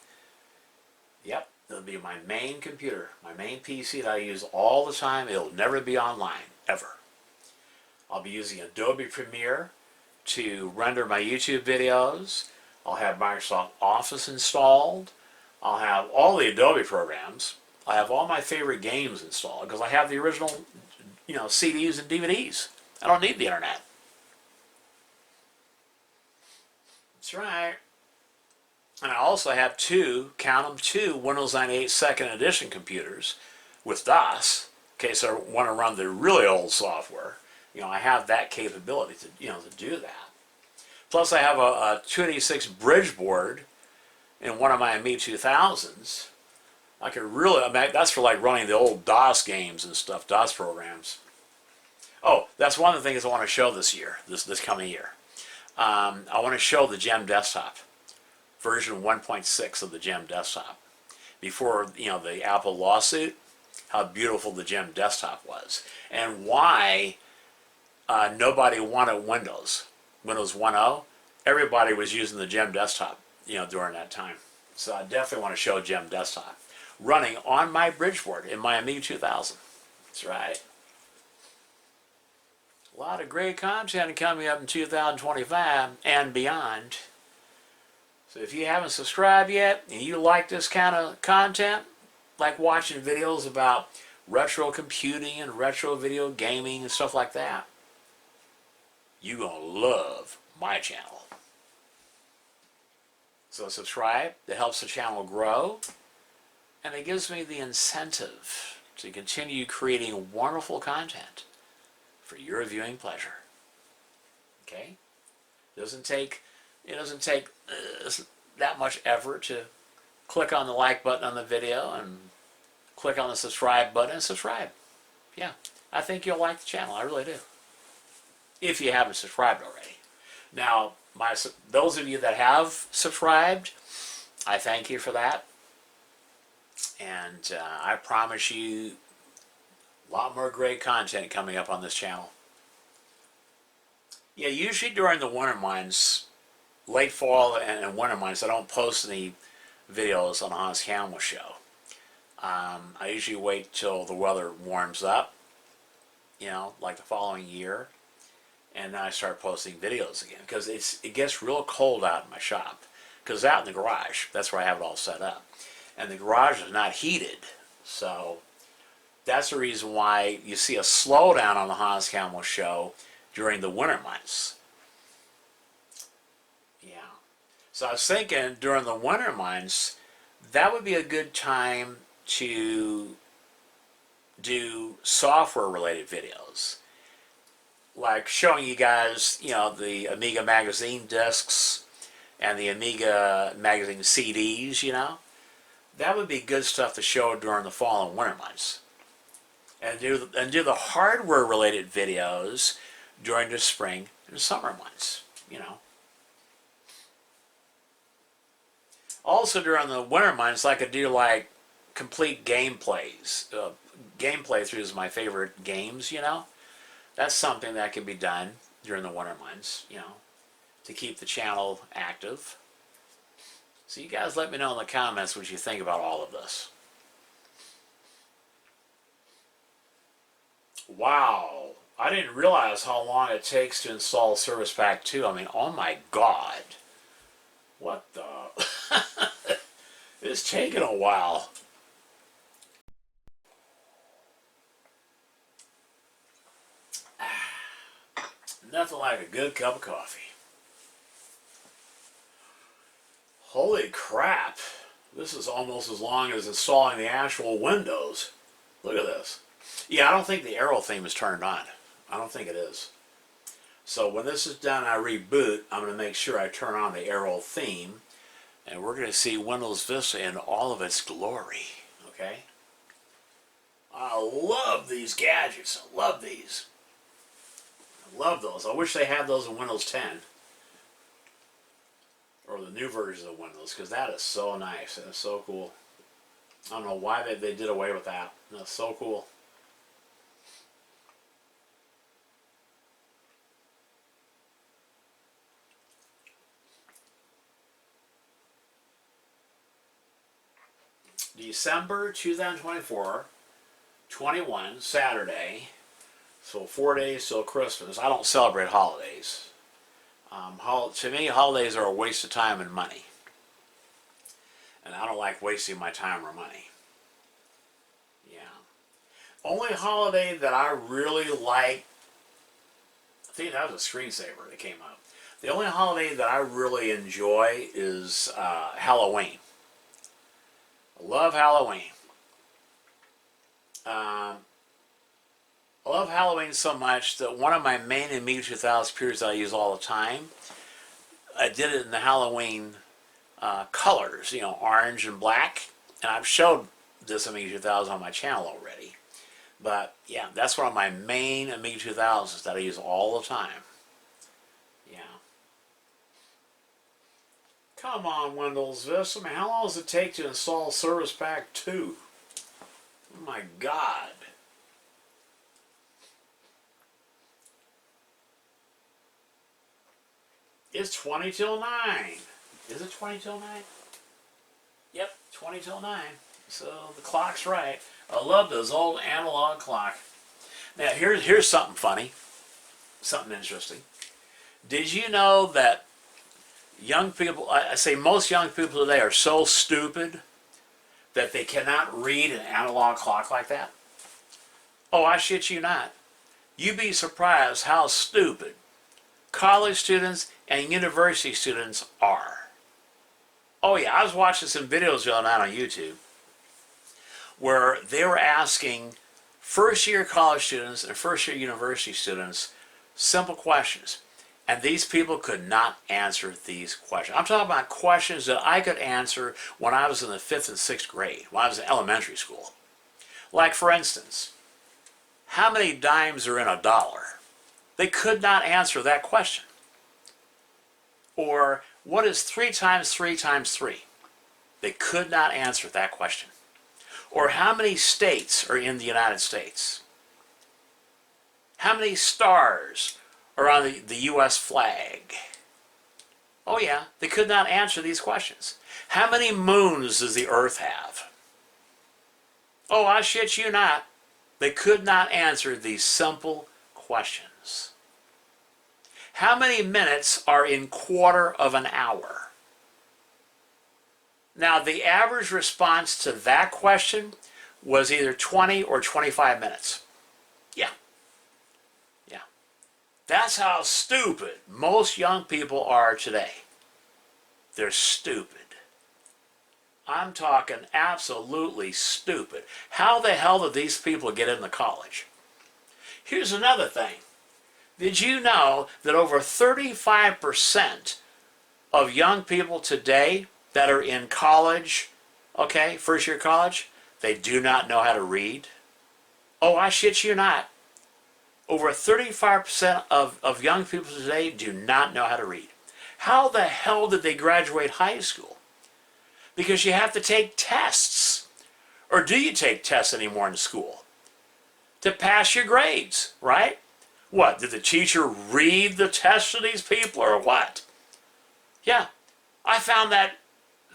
Speaker 1: Yep, it'll be my main computer, my main PC that I use all the time. It'll never be online, ever. I'll be using Adobe Premiere to render my YouTube videos. I'll have Microsoft Office installed. I'll have all the Adobe programs. I have all my favorite games installed because I have the original, CDs and DVDs. I don't need the internet. That's right. And I also have two Windows 98 second edition computers with DOS, in case I want to run the really old software. I have that capability to do that. Plus I have a 286 bridge board in one of my Amiga 2000s. I could really, that's for like running the old DOS games and stuff, DOS programs. Oh, that's one of the things I want to show this year, this coming year. I want to show the GEM desktop, version 1.6 of the GEM desktop. Before, the Apple lawsuit, how beautiful the GEM desktop was. And why nobody wanted Windows 1.0. Everybody was using the GEM desktop, during that time. So I definitely want to show GEM desktop running on my bridge board in my Amiga 2000. That's right. A lot of great content coming up in 2025 and beyond. So if you haven't subscribed yet and you like this kind of content, like watching videos about retro computing and retro video gaming and stuff like that, you're going to love my channel. So subscribe. It helps the channel grow. And it gives me the incentive to continue creating wonderful content for your viewing pleasure. Okay? It doesn't take that much effort to click on the like button on the video and click on the subscribe button and subscribe. Yeah, I think you'll like the channel. I really do. If you haven't subscribed already. Now, those of you that have subscribed, I thank you for that. And I promise you a lot more great content coming up on this channel. Yeah, usually during the winter months, late fall and winter months, I don't post any videos on the Hans Camel Show. I usually wait till the weather warms up, like the following year, and then I start posting videos again because it gets real cold out in my shop. Because out in the garage, that's where I have it all set up, and the garage is not heated, so that's the reason why you see a slowdown on the Hans Camel Show during the winter months. Yeah. So I was thinking during the winter months, that would be a good time to do software-related videos. Like showing you guys, the Amiga magazine discs and the Amiga magazine CDs, That would be good stuff to show during the fall and winter months. And do the hardware-related videos during the spring and summer months, Also during the winter months, I could do like complete gameplays. Gameplay throughs my favorite games, That's something that can be done during the winter months, to keep the channel active. So you guys let me know in the comments what you think about all of this. Wow, I didn't realize how long it takes to install Service Pack 2. I mean, oh my God. What the? It's taking a while. Nothing like a good cup of coffee. Holy crap. This is almost as long as installing the actual Windows. Look at this. Yeah, I don't think the arrow theme is turned on. I don't think it is. So when this is done, I reboot. I'm going to make sure I turn on the arrow theme. And we're going to see Windows Vista in all of its glory. Okay? I love these gadgets. I love these. I love those. I wish they had those in Windows 10. Or the new versions of Windows, because that is so nice. That is so cool. I don't know why they did away with that. That's so cool. December 2024, 21, Saturday. So 4 days till Christmas. I don't celebrate holidays. To me, holidays are a waste of time and money. And I don't like wasting my time or money. Yeah. Only holiday that I really like, I think that was a screensaver that came up. The only holiday that I really enjoy is Halloween. I love Halloween. I love Halloween so much that one of my main Amiga 2000 computers that I use all the time, I did it in the Halloween colors, you know, orange and black. And I've showed this Amiga 2000 on my channel already. But yeah, that's one of my main Amiga 2000s that I use all the time. Yeah. Come on, Windows Vista. I mean, how long does it take to install Service Pack 2? Oh my God. It's 20 till 9. Is it 20 till 9? Yep, 20 till 9. So the clock's right. I love those old analog clock. Now here's something funny. Something interesting. Did you know that young people, I say most young people today are so stupid that they cannot read an analog clock like that? Oh, I shit you not. You'd be surprised how stupid college students and university students are. Oh yeah, I was watching some videos the other night on YouTube where they were asking first-year college students and first-year university students simple questions. And these people could not answer these questions. I'm talking about questions that I could answer when I was in the 5th and 6th grade, when I was in elementary school. Like, for instance, how many dimes are in a dollar? They could not answer that question. Or, what is 3 times 3 times 3? They could not answer that question. Or, how many states are in the United States? How many stars are on the U.S. flag? Oh yeah, they could not answer these questions. How many moons does the Earth have? Oh, I shit you not. They could not answer these simple questions. How many minutes are in quarter of an hour? Now, the average response to that question was either 20 or 25 minutes. Yeah. Yeah. That's how stupid most young people are today. They're stupid. I'm talking absolutely stupid. How the hell did these people get into college? Here's another thing. Did you know that over 35% of young people today that are in college, okay, first year college, they do not know how to read? Oh, I shit you not. Over 35% of young people today do not know how to read. How the hell did they graduate high school? Because you have to take tests. Or do you take tests anymore in school? To pass your grades, right? What, did the teacher read the test to these people or what? Yeah, I found that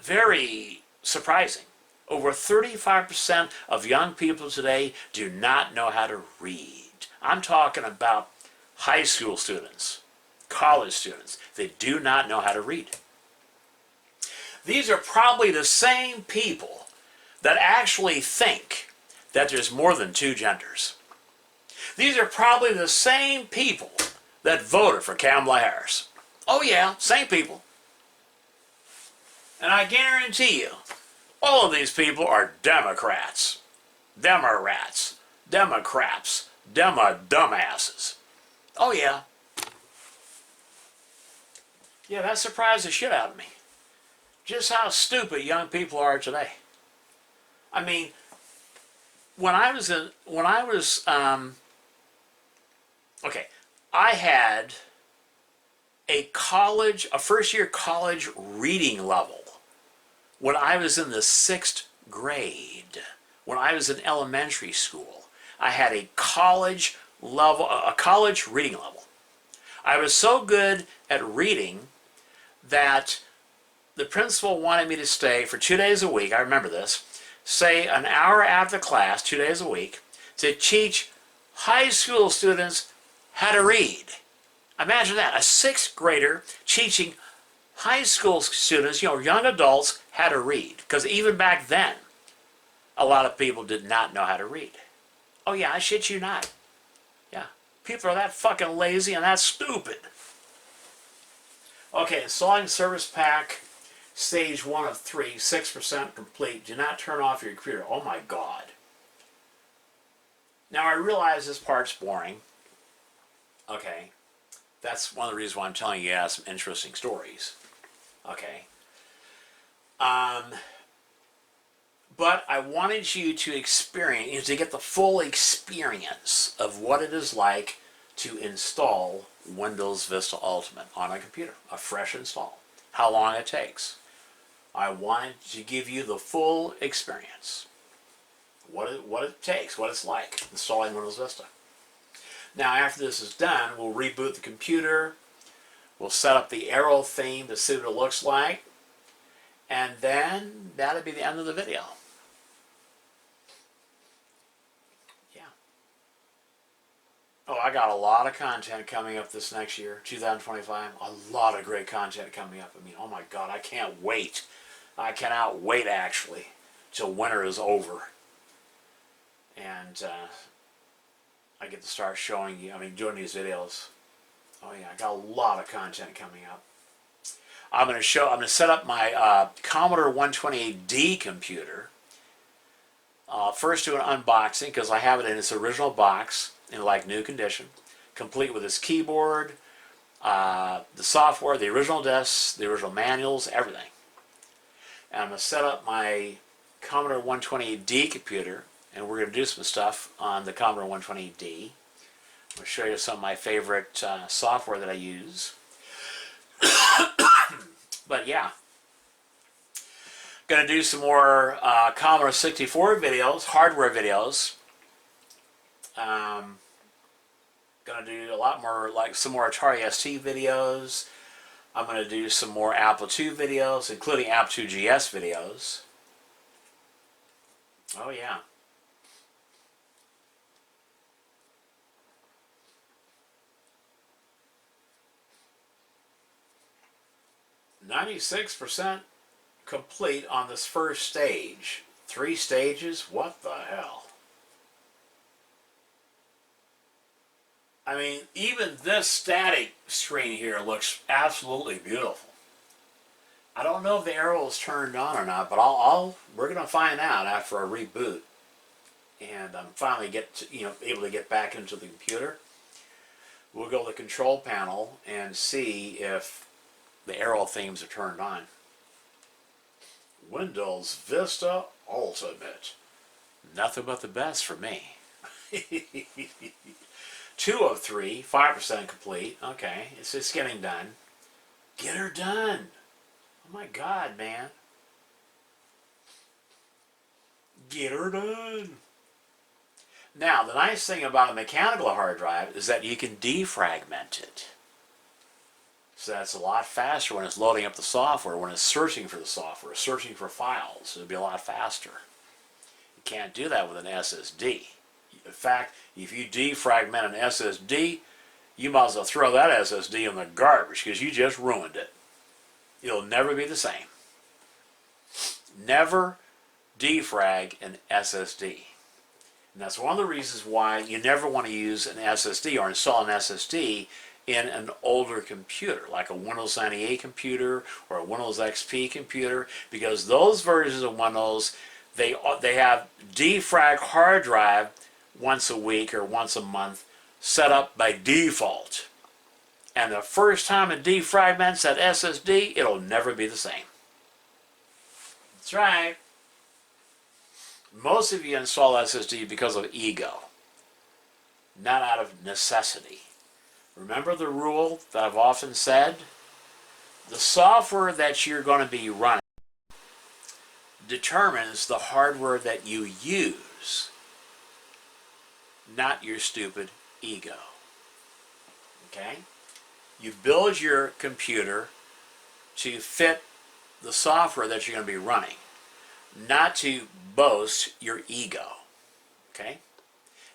Speaker 1: very surprising. Over 35% of young people today do not know how to read. I'm talking about high school students, college students. They do not know how to read. These are probably the same people that actually think that there's more than 2 genders. These are probably the same people that voted for Kamala Harris. Oh yeah, same people. And I guarantee you, all of these people are Democrats. Demorats. Democrats. Dumbasses. Oh yeah. Yeah, that surprised the shit out of me. Just how stupid young people are today. I mean, okay, I had a first year college reading level when I was in the 6th grade. When I was in elementary school, I had a college reading level. I was so good at reading that the principal wanted me to stay for 2 days a week. I remember this. Stay an hour after class, 2 days a week, to teach high school students how to read. Imagine that, a 6th grader teaching high school students, young adults, how to read. Because even back then, a lot of people did not know how to read. Oh yeah, I shit you not. Yeah, people are that fucking lazy and that stupid. Okay, installing service pack, stage 1 of 3, 6% complete. Do not turn off your computer. Oh my God. Now I realize this part's boring. Okay, that's one of the reasons why I'm telling you guys some interesting stories. Okay. But I wanted you to experience, to get the full experience of what it is like to install Windows Vista Ultimate on a computer, a fresh install, how long it takes. I wanted to give you the full experience, what it takes, what it's like installing Windows Vista. Now after this is done, we'll reboot the computer, we'll set up the arrow theme to see what it looks like, and then that'll be the end of the video. Yeah. Oh, I got a lot of content coming up this next year, 2025. A lot of great content coming up. I mean, oh my God, I can't wait. I cannot wait, actually, till winter is over. And I get to start showing you, doing these videos. Oh yeah, I got a lot of content coming up. I'm going to set up my Commodore 128D computer. First do an unboxing, because I have it in its original box, in like new condition, complete with its keyboard, the software, the original discs, the original manuals, everything. And I'm going to set up my Commodore 128D computer, and we're going to do some stuff on the Commodore 128D. I'm going to show you some of my favorite software that I use. But yeah, going to do some more Commodore 64 videos, hardware videos. Going to do a lot more, like some more Atari ST videos. I'm going to do some more Apple II videos, including Apple II GS videos. Oh yeah. %96 complete on this first stage. 3 stages? What the hell? I mean, even this static screen here looks absolutely beautiful. I don't know if the arrow is turned on or not, but we're going to find out after a reboot. And I'm finally able to get back into the computer. We'll go to the control panel and see if the arrow themes are turned on. Windows Vista Ultimate. Nothing but the best for me. 2 of 3, 5% complete. Okay, it's just getting done. Get her done. Oh my God, man. Get her done. Now, the nice thing about a mechanical hard drive is that you can defragment it. So that's a lot faster when it's loading up the software, when it's searching for the software, searching for files. It'll be a lot faster. You can't do that with an SSD. In fact, if you defragment an SSD, you might as well throw that SSD in the garbage, because you just ruined it. It'll never be the same. Never defrag an SSD. And that's one of the reasons why you never want to use an SSD or install an SSD in an older computer, like a Windows 98 computer or a Windows XP computer, because those versions of Windows, they have defrag hard drive once a week or once a month set up by default. And the first time it defragments that SSD, it'll never be the same. That's right. Most of you install SSD because of ego, not out of necessity. Remember the rule that I've often said? The software that you're going to be running determines the hardware that you use, not your stupid ego. Okay? You build your computer to fit the software that you're going to be running, not to boast your ego. Okay?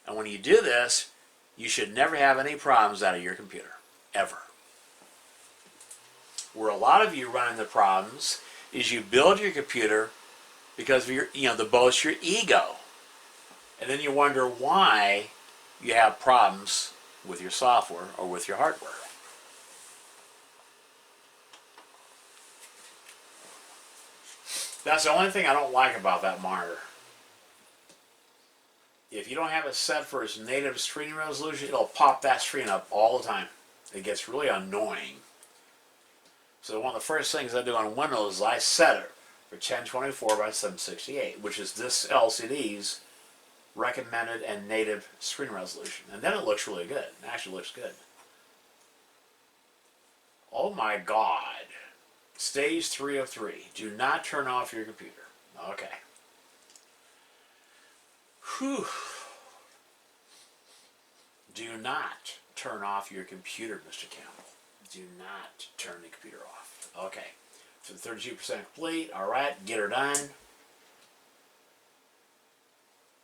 Speaker 1: And when you do this, you should never have any problems out of your computer, ever. Where a lot of you run into problems is you build your computer because of your, the boast your ego. And then you wonder why you have problems with your software or with your hardware. That's the only thing I don't like about that monitor. If you don't have it set for its native screen resolution, it'll pop that screen up all the time. It gets really annoying. So one of the first things I do on Windows is I set it for 1024 by 768, which is this LCD's recommended and native screen resolution. And then it looks really good. It actually looks good. Oh my God. Stage 3 of 3. Do not turn off your computer. Okay. Whew. Do not turn off your computer, Mr. Campbell. Do not turn the computer off. Okay. So 32% complete. All right. Get her done.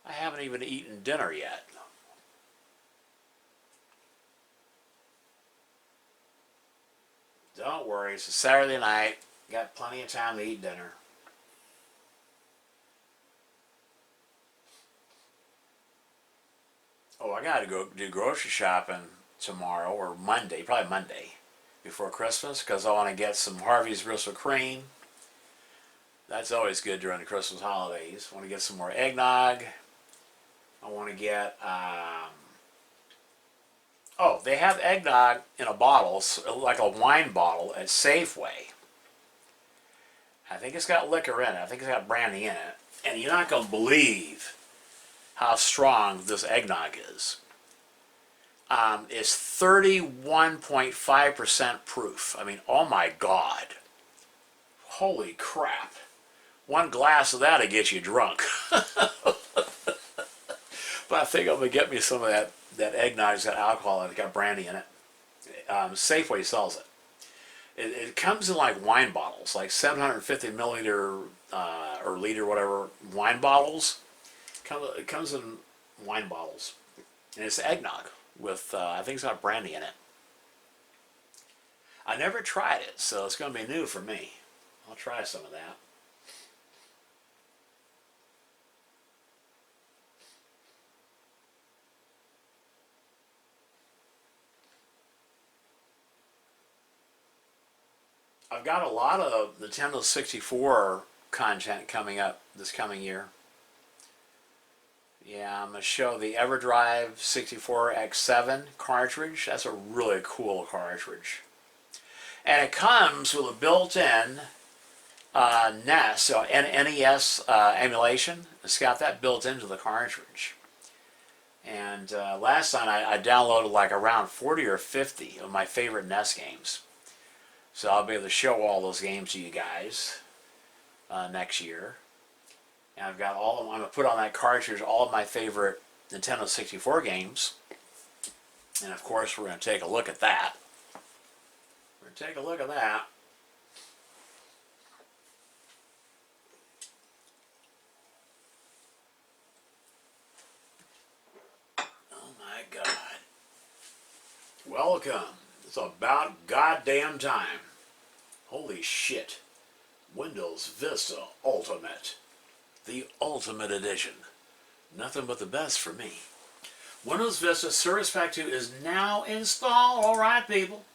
Speaker 1: I haven't even eaten dinner yet. Don't worry. It's a Saturday night. Got plenty of time to eat dinner. Oh, I got to go do grocery shopping tomorrow or Monday, probably Monday, before Christmas, because I want to get some Harvey's Bristol Cream. That's always good during the Christmas holidays. I want to get some more eggnog. I want to get, oh, they have eggnog in a bottle, like a wine bottle at Safeway. I think it's got liquor in it. I think it's got brandy in it. And you're not going to believe how strong this eggnog is. It's 31.5% proof. I mean, oh my God. Holy crap. One glass of that will get you drunk. But I think I'm going to get me some of that eggnog that's got alcohol and it's got brandy in it. Safeway sells it. It comes in like wine bottles, like 750 milliliter or liter, whatever, wine bottles. It comes in wine bottles. And it's eggnog with, I think it's got brandy in it. I never tried it, so it's going to be new for me. I'll try some of that. I've got a lot of Nintendo 64 content coming up this coming year. Yeah, I'm going to show the EverDrive 64X7 cartridge. That's a really cool cartridge. And it comes with a built-in NES, so NES emulation. It's got that built into the cartridge. And last time I downloaded like around 40 or 50 of my favorite NES games. So I'll be able to show all those games to you guys next year. And I've got all of them. I'm going to put on that cartridge all of my favorite Nintendo 64 games. And of course, we're going to take a look at that. We're going to take a look at that. Oh my God. Welcome. It's about goddamn time. Holy shit. Windows Vista Ultimate. The Ultimate Edition. Nothing but the best for me. Windows Vista Service Pack 2 is now installed. Alright, people.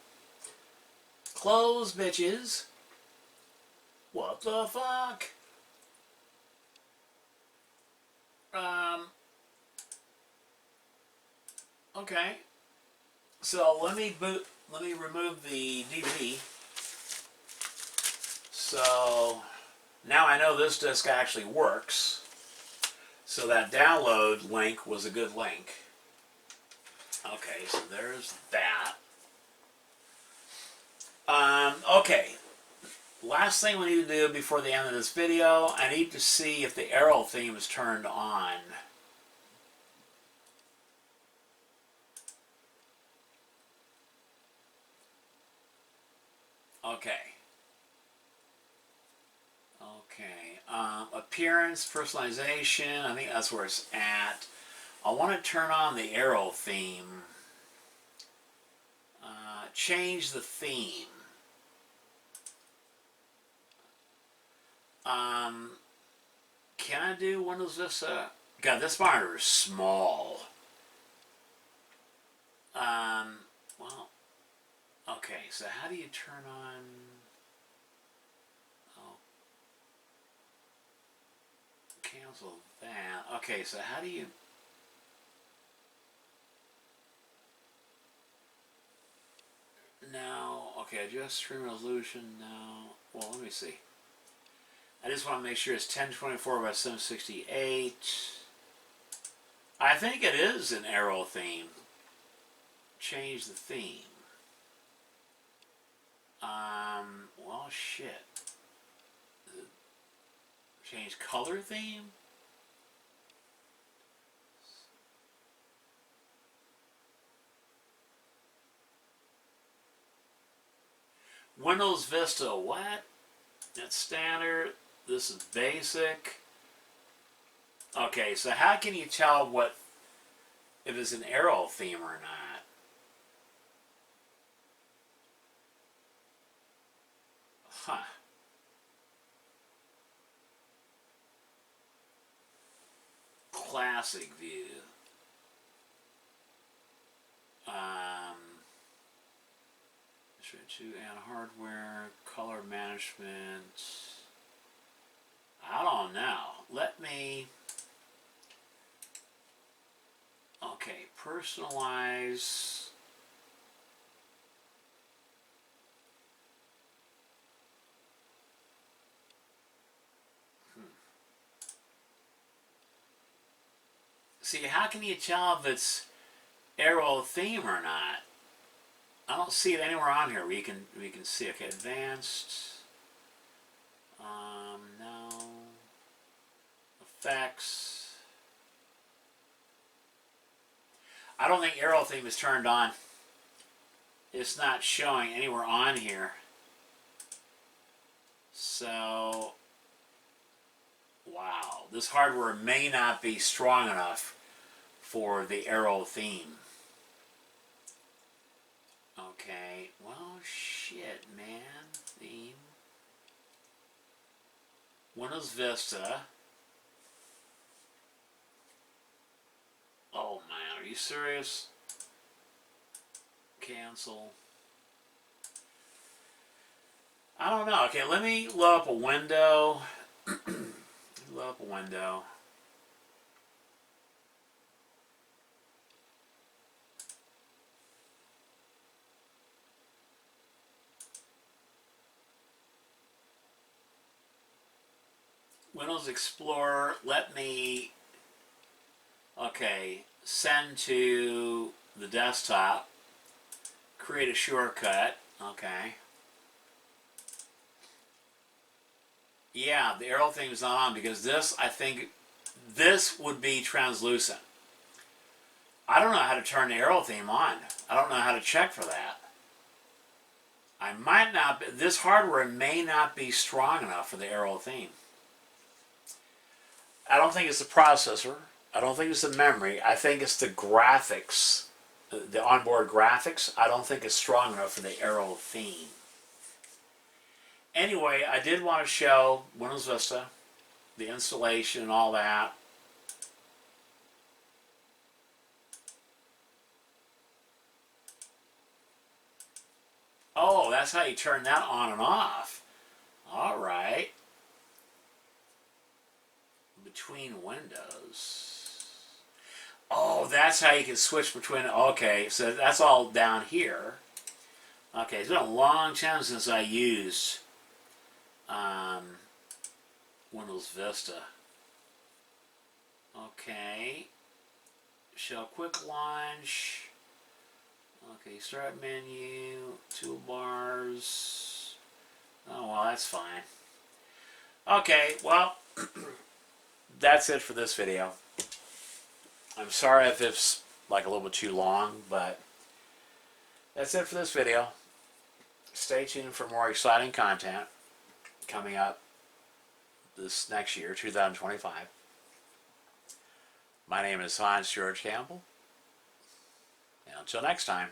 Speaker 1: Close, bitches. What the fuck? Okay. So let me remove the DVD. So now I know this disc actually works. So that download link was a good link. Okay, so there's that. Okay, last thing we need to do before the end of this video, I need to see if the arrow theme is turned on. Okay. Okay. Appearance, personalization, I think that's where it's at. I want to turn on the arrow theme. Change the theme. Can I do Windows Vista? God, this monitor is small. Well, okay, so how do you turn on... Oh, cancel that. Okay, so how do you... No, okay, adjust screen resolution, no. Well, let me see. I just want to make sure it's 1024 by 768. I think it is an arrow theme. Change the theme. Well, shit. Change color theme? Windows Vista, what? That's standard. This is basic. Okay, so how can you tell what if it's an arrow theme or not? Huh. Classic view. To add hardware, color management. I don't know. Let me. Okay, personalize. See, how can you tell if it's arrow theme or not? I don't see it anywhere on here where you can see. Okay, advanced. No. Effects. I don't think arrow theme is turned on. It's not showing anywhere on here. So, wow, this hardware may not be strong enough for the arrow theme. Okay, well, shit, man. Theme. Windows Vista. Oh, man, are you serious? Cancel. I don't know. Okay, let me load up a window. Load up a window. Windows Explorer, let me, okay, send to the desktop, create a shortcut, okay. Yeah, the arrow theme is not on because this, I think, this would be translucent. I don't know how to turn the arrow theme on. I don't know how to check for that. I might not, this hardware may not be strong enough for the arrow theme. I don't think it's the processor. I don't think it's the memory. I think it's the graphics, the onboard graphics. I don't think it's strong enough for the arrow theme. Anyway, I did want to show Windows Vista, the installation and all that. Oh, that's how you turn that on and off. All right. Between windows. Oh, that's how you can switch between. Okay, so that's all down here. Okay, it's been a long time since I used Windows Vista. Okay. Show quick launch. Okay, start menu, toolbars. Oh, well, that's fine. Okay, well, that's it for this video. I'm sorry if it's like a little bit too long, but that's it for this video. Stay tuned for more exciting content coming up this next year, 2025. My name is Hans George Campbell, and until next time.